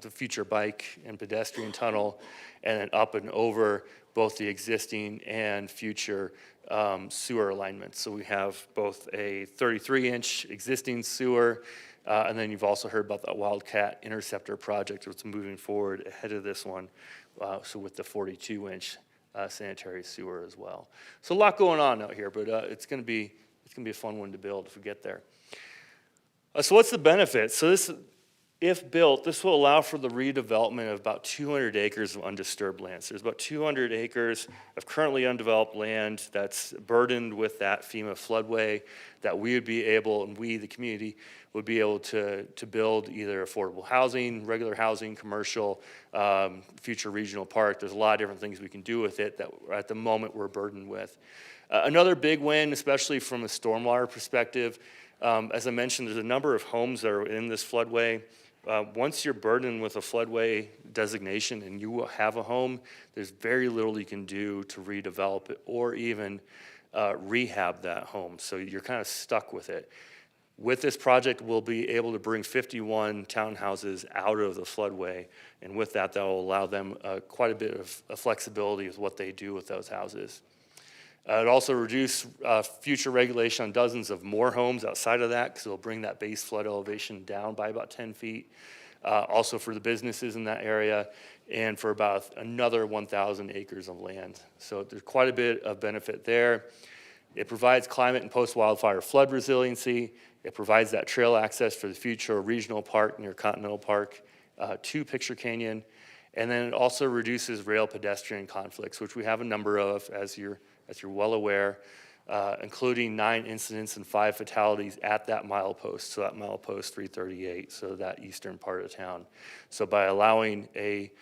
future bike and pedestrian tunnel, and then up and over both the existing and future sewer alignments. So we have both a 33-inch existing sewer, and then you've also heard about the Wildcat Interceptor project, which is moving forward ahead of this one, so with the 42-inch sanitary sewer as well. So a lot going on out here, but it's going to be a fun one to build if we get there. So what's the benefit? So this, if built, this will allow for the redevelopment of about 200 acres of undisturbed land. So there's about 200 acres of currently undeveloped land that's burdened with that FEMA floodway that we would be able, and we, the community, would be able to build either affordable housing, regular housing, commercial, future regional park. There's a lot of different things we can do with it that at the moment we're burdened with. Another big win, especially from a stormwater perspective, as I mentioned, there's a number of homes that are in this floodway. Once you're burdened with a floodway designation and you have a home, there's very little you can do to redevelop it or even rehab that home. So you're kind of stuck with it. With this project, we'll be able to bring 51 townhouses out of the floodway, and with that, that will allow them quite a bit of flexibility with what they do with those houses. It also reduce future regulation on dozens of more homes outside of that, because it'll bring that base flood elevation down by about 10 feet. Also for the businesses in that area, and for about another 1,000 acres of land. So there's quite a bit of benefit there. It provides climate and post-wildfire flood resiliency. It provides that trail access for the future regional park near Continental Park to Picture Canyon. And then it also reduces rail pedestrian conflicts, which we have a number of, as you're well aware, including 9 incidents and 5 fatalities at that milepost, so that milepost 338, so that eastern part of town. So by allowing a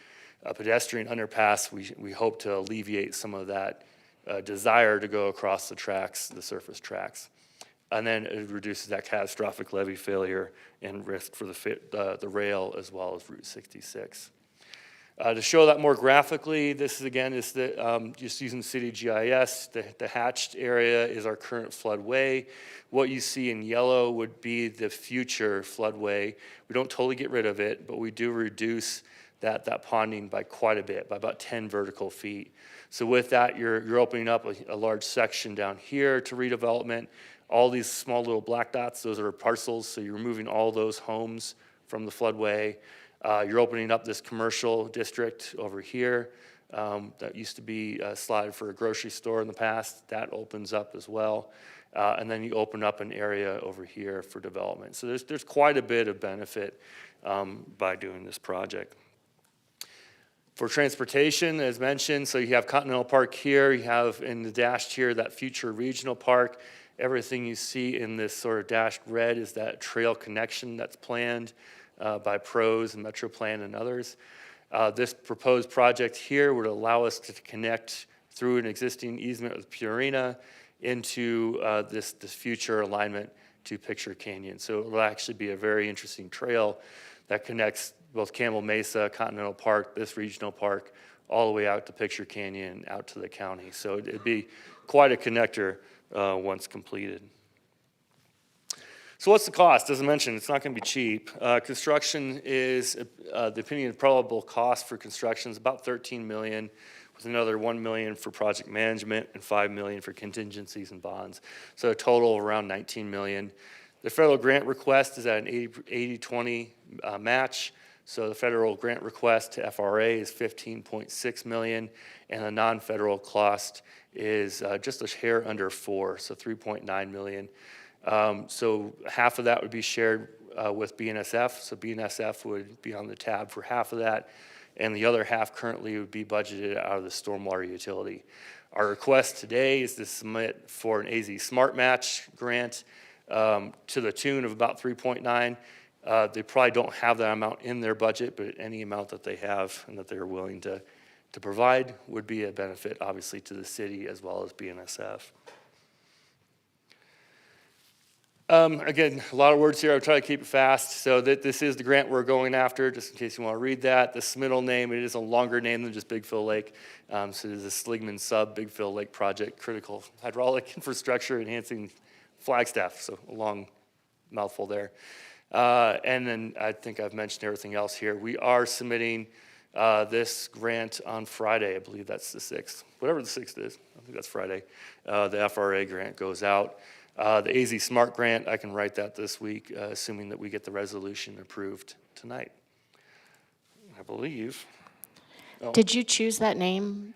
pedestrian underpass, we hope to alleviate some of that desire to go across the tracks, the surface tracks. And then it reduces that catastrophic levee failure and risk for the rail as well as Route 66. To show that more graphically, this is again just using city GIS. The hatched area is our current floodway. What you see in yellow would be the future floodway. We don't totally get rid of it, but we do reduce that ponding by quite a bit, by about 10 vertical feet. So with that, you're opening up a large section down here to redevelopment. All these small little black dots, those are parcels, so you're removing all those homes from the floodway. You're opening up this commercial district over here that used to be slotted for a grocery store in the past. That opens up as well. And then you open up an area over here for development. So there's quite a bit of benefit by doing this project. For transportation, as mentioned, so you have Continental Park here, you have in the dashed here that future regional park. Everything you see in this sort of dashed red is that trail connection that's planned by PROS and MetroPlan and others. This proposed project here would allow us to connect through an existing easement with Purina into this future alignment to Picture Canyon. So it will actually be a very interesting trail that connects both Campbell Mesa, Continental Park, this regional park, all the way out to Picture Canyon, out to the county. So it'd be quite a connector once completed. So what's the cost? As I mentioned, it's not going to be cheap. Construction is, the opinion of probable cost for construction is about $13 million, with another $1 million for project management and $5 million for contingencies and bonds. So a total of around $19 million. The federal grant request is at an 80-20 match. So the federal grant request to FRA is $15.6 million, and the non-federal cost is just a hair under 4, so $3.9 million. So half of that would be shared with BNSF, so BNSF would be on the tab for half of that, and the other half currently would be budgeted out of the stormwater utility. Our request today is to submit for an AZ Smart Match grant to the tune of about 3.9. They probably don't have that amount in their budget, but any amount that they have and that they're willing to provide would be a benefit, obviously, to the city as well as BNSF. Again, a lot of words here. I'll try to keep it fast. So this is the grant we're going after, just in case you want to read that. The submittal name, it is a longer name than just Big Phil Lake. So it is a Sligman Sub Big Phil Lake Project, critical hydraulic infrastructure enhancing Flagstaff. So a long mouthful there. And then I think I've mentioned everything else here. We are submitting this grant on Friday. I believe that's the 6th. Whatever the 6th is, I think that's Friday. The FRA grant goes out. The AZ Smart Grant, I can write that this week, assuming that we get the resolution approved tonight. I believe. Oh. Did you choose that name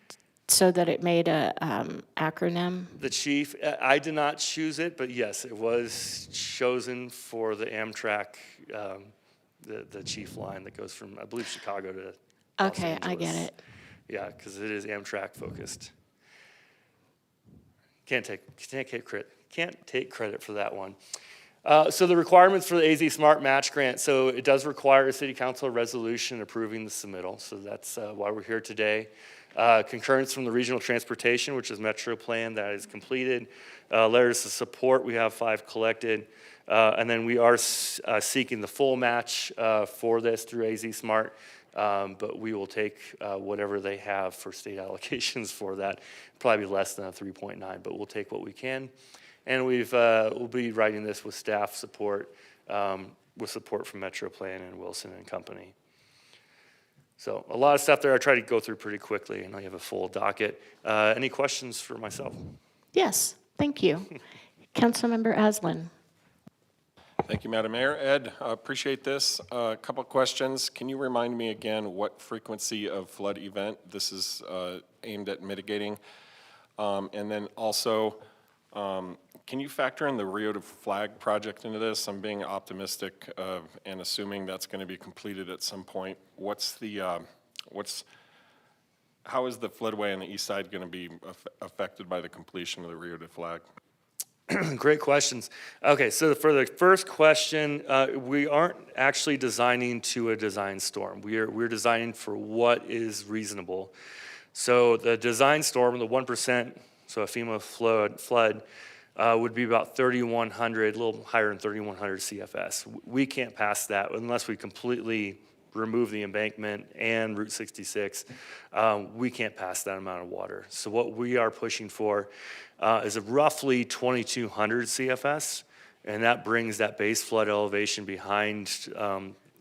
so that it made a acronym? The chief, I did not choose it, but yes, it was chosen for the Amtrak, the chief line that goes from, I believe, Chicago to Los Okay, I get Angeles. it. Yeah, because it is Amtrak focused. Can't take credit for that one. So the requirements for the AZ Smart Match Grant, so it does require a city council resolution approving the submittal. So that's why we're here today. Concurrence from the regional transportation, which is MetroPlan, that is completed. Letters of support, we have 5 collected. And then we are seeking the full match for this through AZ Smart. But we will take whatever they have for state allocations for that. Probably less than a 3.9, but we'll take what we can. And we'll be writing this with staff support, with support from MetroPlan and Wilson and Company. So a lot of stuff there I try to go through pretty quickly, and I have a full docket. Any questions for myself? Yes, thank you. Councilmember Aslan. Thank you, Madam Mayor. Ed, appreciate this. A couple questions. Can you remind me again what frequency of flood event this is aimed at mitigating? And then also, can you factor in the Rio de Flag project into this? I'm being optimistic and assuming that's going to be completed at some point. How is the floodway on the east side going to be affected by the completion of the Rio de Flag? Great questions. Okay, so for the first question, we aren't actually designing to a design storm. We're designing for what is reasonable. So the design storm, the 1%, so a FEMA flood would be about 3,100, a little higher than 3,100 CFS. We can't pass that unless we completely remove the embankment and Route 66. We can't pass that amount of water. So what we are pushing for is a roughly 2,200 CFS, and that brings that base flood elevation behind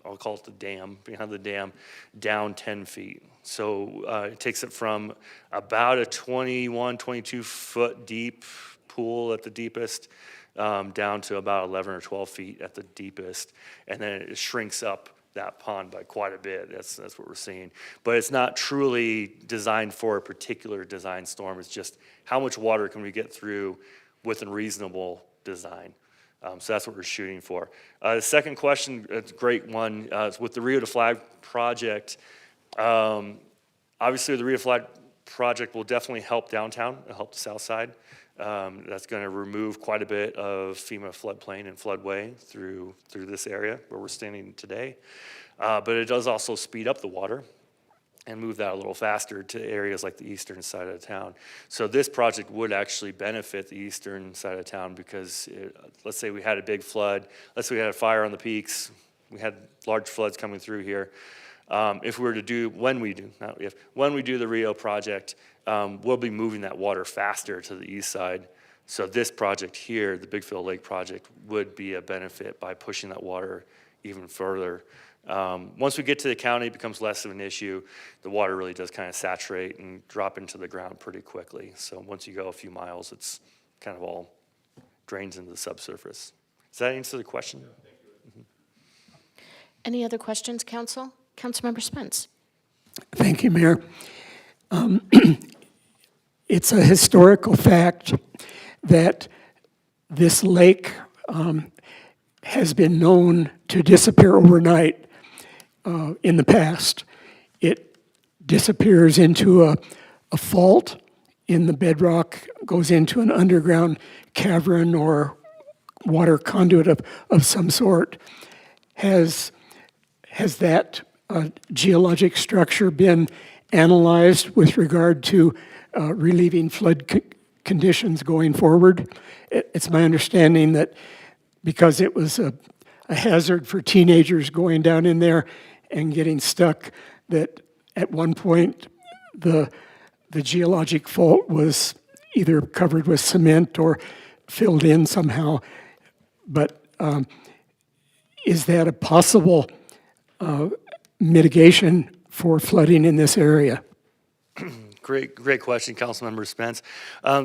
I'll call it the dam, behind the dam, down 10 feet. So it takes it from about a 21, 22-foot deep pool at the deepest, down to about 11 or 12 feet at the deepest, and then it shrinks up that pond by quite a bit. That's what we're seeing. But it's not truly designed for a particular design storm. It's just how much water can we get through with a reasonable design. So that's what we're shooting for. The second question, it's a great one, is with the Rio to Flag project. Obviously, the Rio to Flag project will definitely help downtown, it'll help the south side. That's going to remove quite a bit of FEMA floodplain and floodway through this area where we're standing today. But it does also speed up the water and move that a little faster to areas like the eastern side of town. So this project would actually benefit the eastern side of town because let's say we had a big flood, let's say we had a fire on the peaks, we had large floods coming through here. If we were to do, when we do the Rio project, we'll be moving that water faster to the east side. So this project here, the Big Field Lake project, would be a benefit by pushing that water even further. Once we get to the county, it becomes less of an issue. The water really does kind of saturate and drop into the ground pretty quickly. So once you go a few miles, it's kind of all drains into the subsurface. Does that answer the question? Any other questions, council? Councilmember Spence. Thank you, Mayor. It's a historical fact that this lake has been known to disappear overnight in the past. It disappears into a fault in the bedrock, goes into an underground cavern or water conduit of some sort. Has that geologic structure been analyzed with regard to relieving flood conditions going forward? It's my understanding that because it was a hazard for teenagers going down in there and getting stuck, that at one point the geologic fault was either covered with cement or filled in somehow. But is that a possible mitigation for flooding in this area? Great question, Councilmember Spence.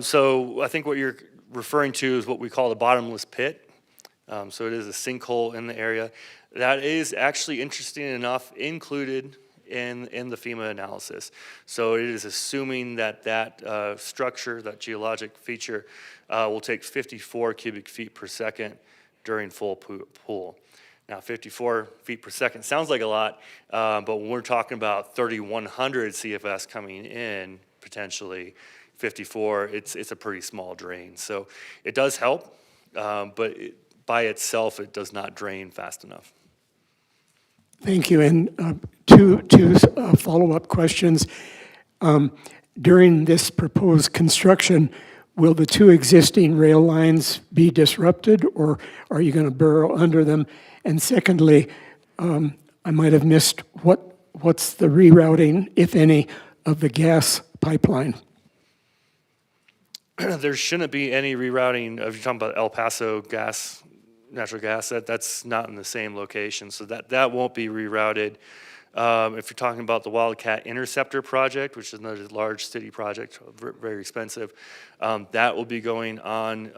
So I think what you're referring to is what we call the bottomless pit. So it is a sinkhole in the area. That is actually, interesting enough, included in the FEMA analysis. So it is assuming that structure, that geologic feature, will take 54 cubic feet per second during full pool. Now, 54 feet per second sounds like a lot, but when we're talking about 3,100 CFS coming in, potentially 54, it's a pretty small drain. So it does help, but by itself, it does not drain fast enough. Thank you. And two follow-up questions. During this proposed construction, will the two existing rail lines be disrupted, or are you going to burrow under them? And secondly, I might have missed what's the rerouting, if any, of the gas pipeline? There shouldn't be any rerouting. If you're talking about El Paso natural gas, that's not in the same location, so that won't be rerouted. If you're talking about the Wildcat Interceptor project, which is another large city project, very expensive, that will be going on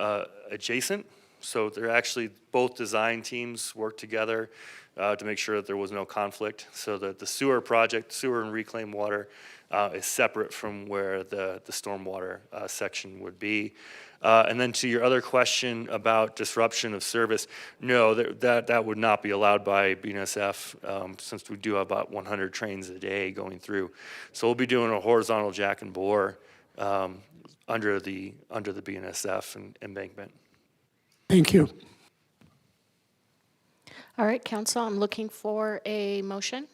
adjacent. So they're actually, both design teams work together to make sure that there was no conflict, so that the sewer project, sewer and reclaimed water, is separate from where the stormwater section would be. And then to your other question about disruption of service, no, that would not be allowed by BNSF, since we do have about 100 trains a day going through. So we'll be doing a horizontal jack and bore under the BNSF and embankment. Thank you. All right, council, I'm looking for a motion.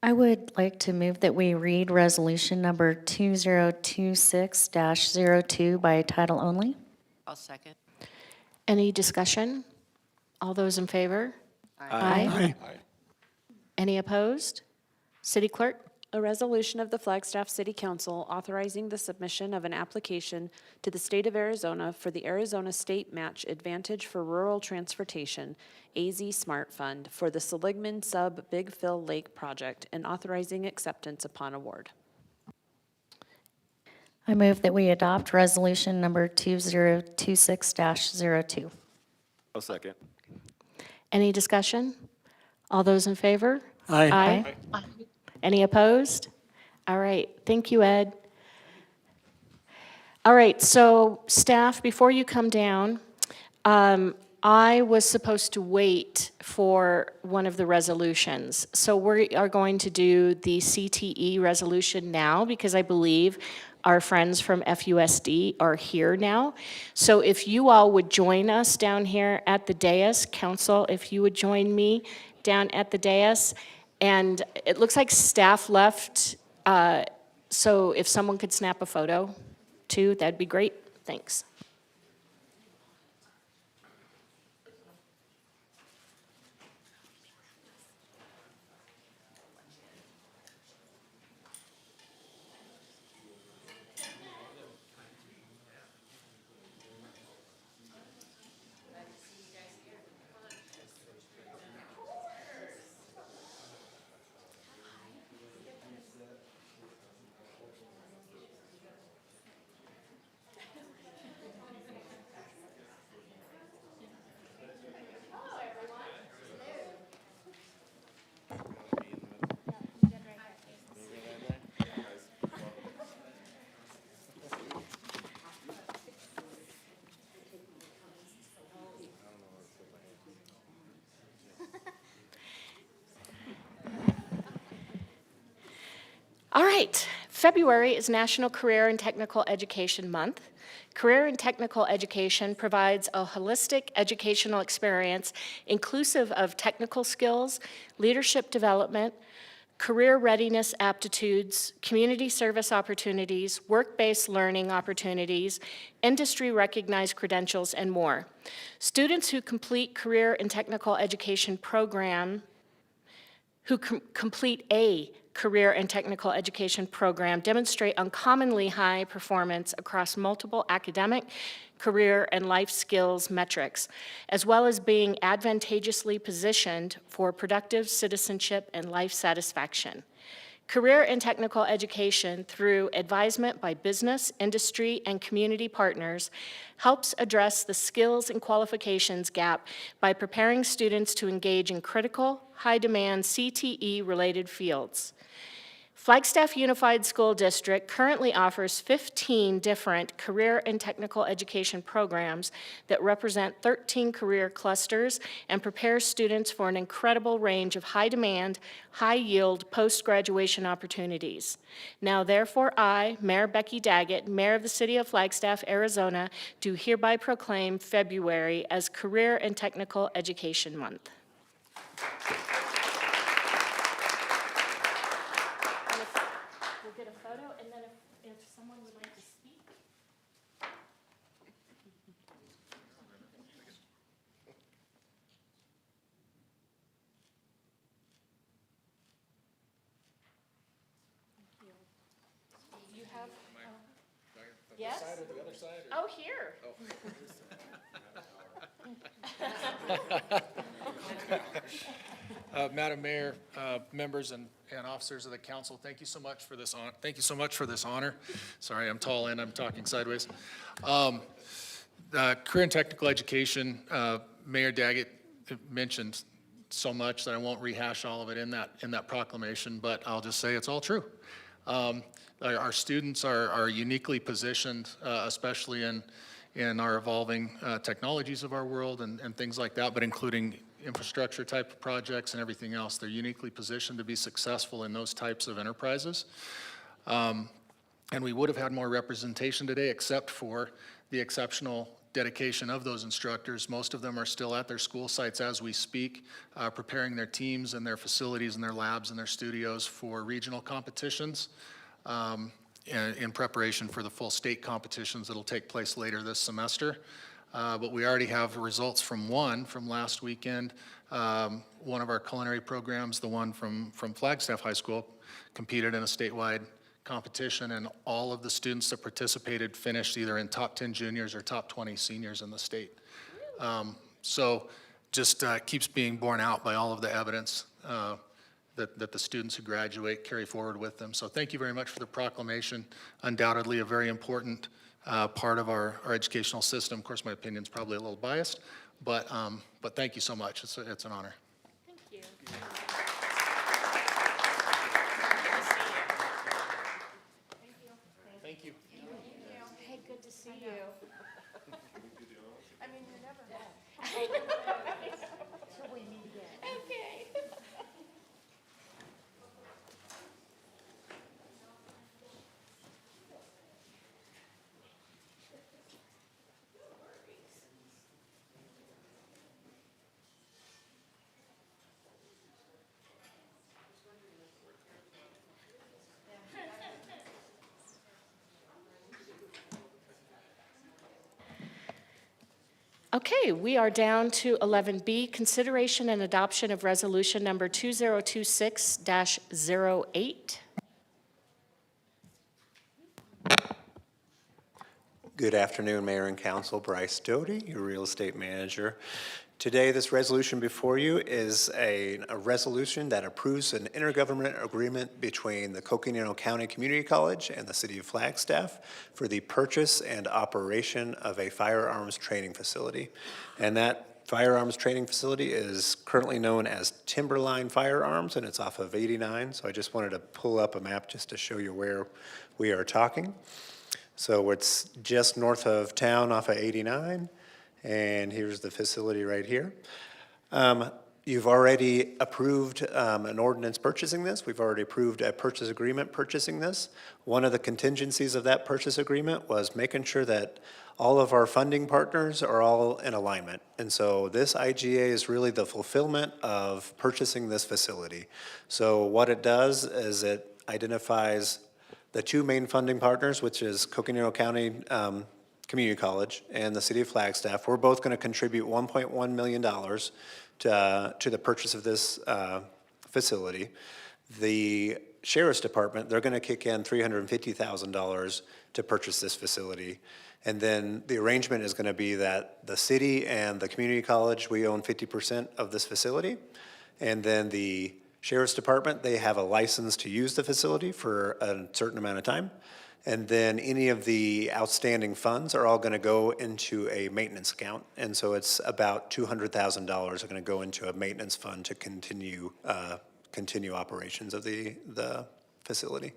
I would like to move that we read resolution number 2026-02 by title only. I'll second. Any discussion? All those in favor? Aye. Aye. Any opposed? City clerk? A resolution of the Flagstaff City Council authorizing the submission of an application to the state of Arizona for the Arizona State Match Advantage for Rural Transportation, AZ Smart Fund, for the Seligman Sub Big Fill Lake Project and authorizing acceptance upon award. I move that we adopt resolution number 2026-02. I'll second. Any discussion? All those in favor? Aye. Aye. Any opposed? All right, thank you, Ed. All right, so staff, before you come down, I was supposed to wait for one of the resolutions. So we are going to do the CTE resolution now because I believe our friends from FUSD are here now. So if you all would join us down here at the dais, council, if you would join me down at the dais. And it looks like staff left, so if someone could snap a photo too, that'd be great. Thanks. All right, February is National Career and Technical Education Month. Career and technical education provides a holistic educational experience inclusive of technical skills, leadership development, career readiness aptitudes, community service opportunities, work-based learning opportunities, industry-recognized credentials, and more. Students who complete career and technical education program, complete a career and technical education program demonstrate uncommonly high performance across multiple academic, career, and life skills metrics, as well as being advantageously positioned for productive citizenship and life satisfaction. Career and technical education, through advisement by business, industry, and community partners, helps address the skills and qualifications gap by preparing students to engage in critical, high-demand CTE-related fields. Flagstaff Unified School District currently offers 15 different career and technical education programs that represent 13 career clusters and prepare students for an incredible range of high-demand, high-yield post-graduation opportunities. Now, therefore, I, Mayor Becky Daggett, Mayor of the City of Flagstaff, Arizona, do hereby proclaim February as Career and Technical Education Month. We'll get a photo, and then if someone would like to speak. You have, yes? The side or the other side? Oh, here. Madam Mayor, members and officers of the council, thank you so much for this honor. Sorry, I'm tall and I'm talking sideways. Career and technical education, Mayor Daggett mentioned so much that I won't rehash all of it in that proclamation, but I'll just say it's all true. Our students are uniquely positioned, especially in our evolving technologies of our world and things like that, but including infrastructure type of projects and everything else. They're uniquely positioned to be successful in those types of enterprises. And we would have had more representation today except for the exceptional dedication of those instructors. Most of them are still at their school sites as we speak, preparing their teams and their facilities and their labs and their studios for regional competitions in preparation for the full state competitions that'll take place later this semester. But we already have results from last weekend. One of our culinary programs, the one from Flagstaff High School, competed in a statewide competition, and all of the students that participated finished either in top 10 juniors or top 20 seniors in the state. So just keeps being borne out by all of the evidence that the students who graduate carry forward with them. So thank you very much for the proclamation. Undoubtedly a very important part of our educational system. Of course, my opinion's probably a little biased, but thank you so much. It's an honor. Thank you. Thank you. Hey, good to see you. I mean, you're never met. Till we meet again. Okay. Okay, we are down to 11B, consideration and adoption of resolution number 2026-08. Good afternoon, Mayor and Council. Bryce Doty, your real estate manager. Today, this resolution before you is a resolution that approves an intergovernmental agreement between the Coconino County Community College and the City of Flagstaff for the purchase and operation of a firearms training facility. And that firearms training facility is currently known as Timberline Firearms, and it's off of 89. So I just wanted to pull up a map just to show you where we are talking. So it's just north of town off of 89. And here's the facility right here. You've already approved an ordinance purchasing this. We've already approved a purchase agreement purchasing this. One of the contingencies of that purchase agreement was making sure that all of our funding partners are all in alignment. And so this IGA is really the fulfillment of purchasing this facility. So what it does is it identifies the two main funding partners, which is Coconino County Community College and the City of Flagstaff. We're both going to contribute $1.1 million to the purchase of this facility. The Sheriff's Department, they're going to kick in $350,000 to purchase this facility. And then the arrangement is going to be that the city and the community college, we own 50% of this facility. And then the Sheriff's Department, they have a license to use the facility for a certain amount of time. And then any of the outstanding funds are all going to go into a maintenance account. And so it's about $200,000 are going to go into a maintenance fund to continue operations of the facility.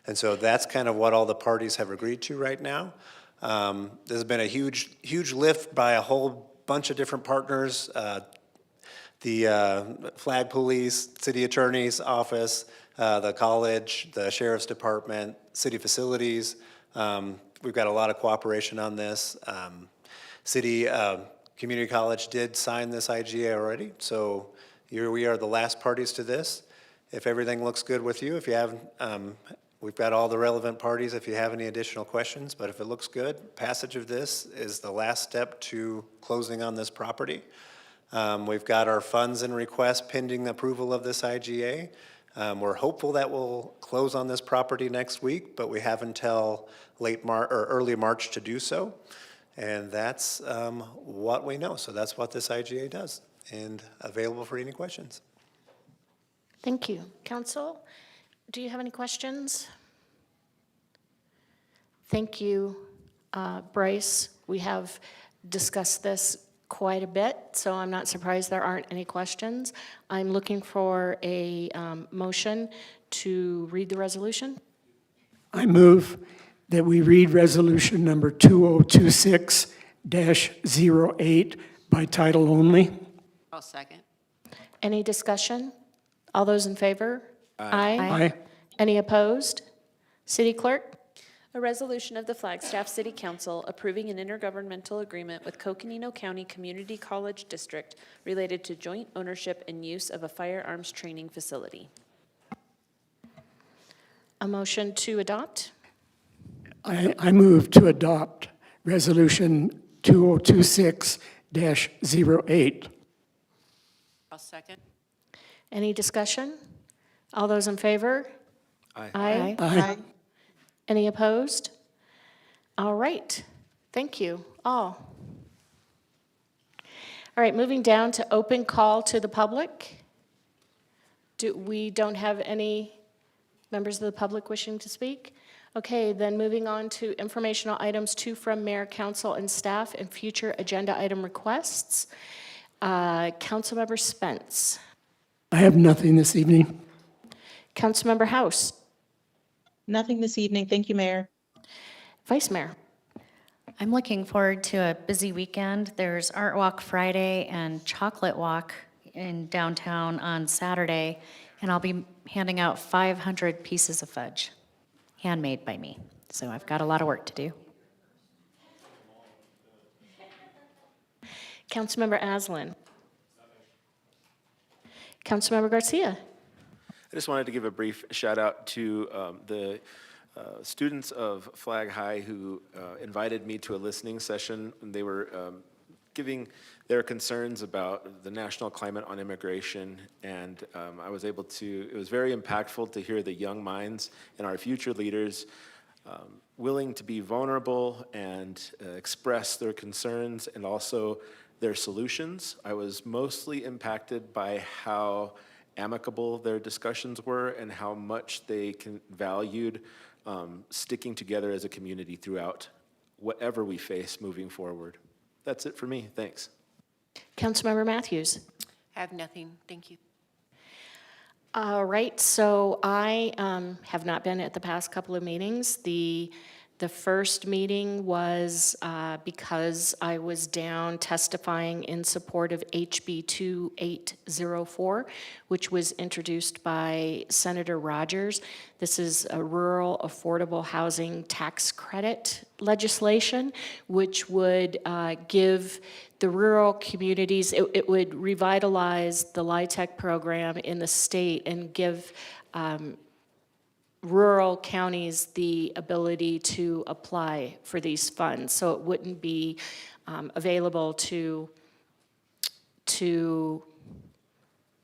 And so that's kind of what all the parties have agreed to right now. There's been a huge lift by a whole bunch of different partners. The Flag Police, City Attorney's Office, the college, the Sheriff's Department, city facilities. We've got a lot of cooperation on this. City Community College did sign this IGA already, so here we are the last parties to this. If everything looks good with you, if you have, we've got all the relevant parties if you have any additional questions, but if it looks good, passage of this is the last step to closing on this property. We've got our funds and requests pending approval of this IGA. We're hopeful that we'll close on this property next week, but we have until late March or early March to do so. And that's what we know. So that's what this IGA does, and available for any questions. Thank you. Council, do you have any questions? Thank you, Bryce. We have discussed this quite a bit, so I'm not surprised there aren't any questions. I'm looking for a motion to read the resolution. I move that we read resolution number 2026-08 by title only. I'll second. Any discussion? All those in favor? Aye. Aye. Any opposed? City Clerk? A resolution of the Flagstaff City Council approving an intergovernmental agreement with Coconino County Community College District related to joint ownership and use of a firearms training facility. A motion to adopt? I move to adopt resolution 2026-08. I'll second. Any discussion? All those in favor? Aye. Aye. Any opposed? All right, thank you all. All right, moving down to open call to the public. We don't have any members of the public wishing to speak? Okay, then moving on to informational items, 2 from mayor, council, and staff, and future agenda item requests. Councilmember Spence. I have nothing this evening. Councilmember House. Nothing this evening. Thank you, Mayor. Vice Mayor. I'm looking forward to a busy weekend. There's Art Walk Friday and Chocolate Walk in downtown on Saturday, and I'll be handing out 500 pieces of fudge, handmade by me. So I've got a lot of work to do. Councilmember Aslan. Councilmember Garcia. I just wanted to give a brief shout out to the students of Flag High who invited me to a listening session. They were giving their concerns about the national climate on immigration, and I was able to, it was very impactful to hear the young minds and our future leaders willing to be vulnerable and express their concerns and also their solutions. I was mostly impacted by how amicable their discussions were and how much they valued sticking together as a community throughout whatever we face moving forward. That's it for me. Thanks. Councilmember Matthews. I have nothing, thank you. All right, so I have not been at the past couple of meetings. The first meeting was because I was down testifying in support of HB 2804, which was introduced by Senator Rogers. This is a rural affordable housing tax credit legislation, which would give the rural communities, it would revitalize the LIHTC program in the state and give rural counties the ability to apply for these funds. So it wouldn't be available to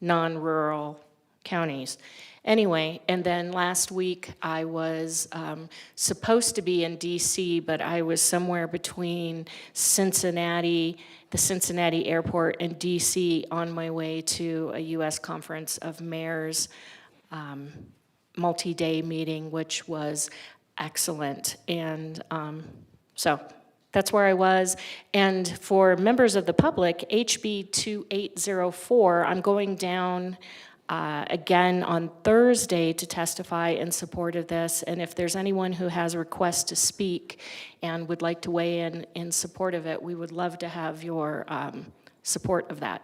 non-rural counties. Anyway, and then last week I was supposed to be in DC, but I was somewhere between Cincinnati, the Cincinnati airport, and DC on my way to a US Conference of Mayors multi-day meeting, which was excellent. And so that's where I was. And for members of the public, HB 2804, I'm going down again on Thursday to testify in support of this. And if there's anyone who has a request to speak and would like to weigh in support of it, we would love to have your support of that.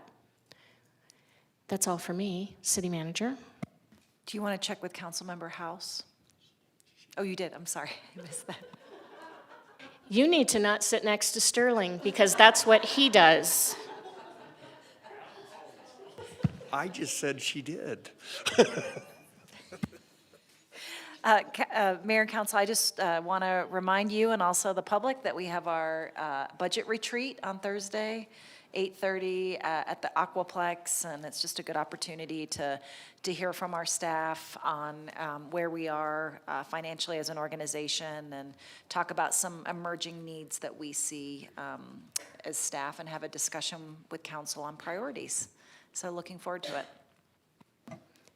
That's all for me, City Manager. Do you want to check with Councilmember House? Oh, you did, I'm sorry, I missed that. You need to not sit next to Sterling because that's what he does. I just said she did. Mayor and Council, I just want to remind you and also the public that we have our budget retreat on Thursday, 8:30 at the Aquaplex, and it's just a good opportunity to hear from our staff on where we are financially as an organization and talk about some emerging needs that we see as staff and have a discussion with council on priorities. So looking forward to it.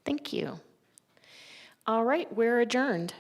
Thank you. All right, we're adjourned.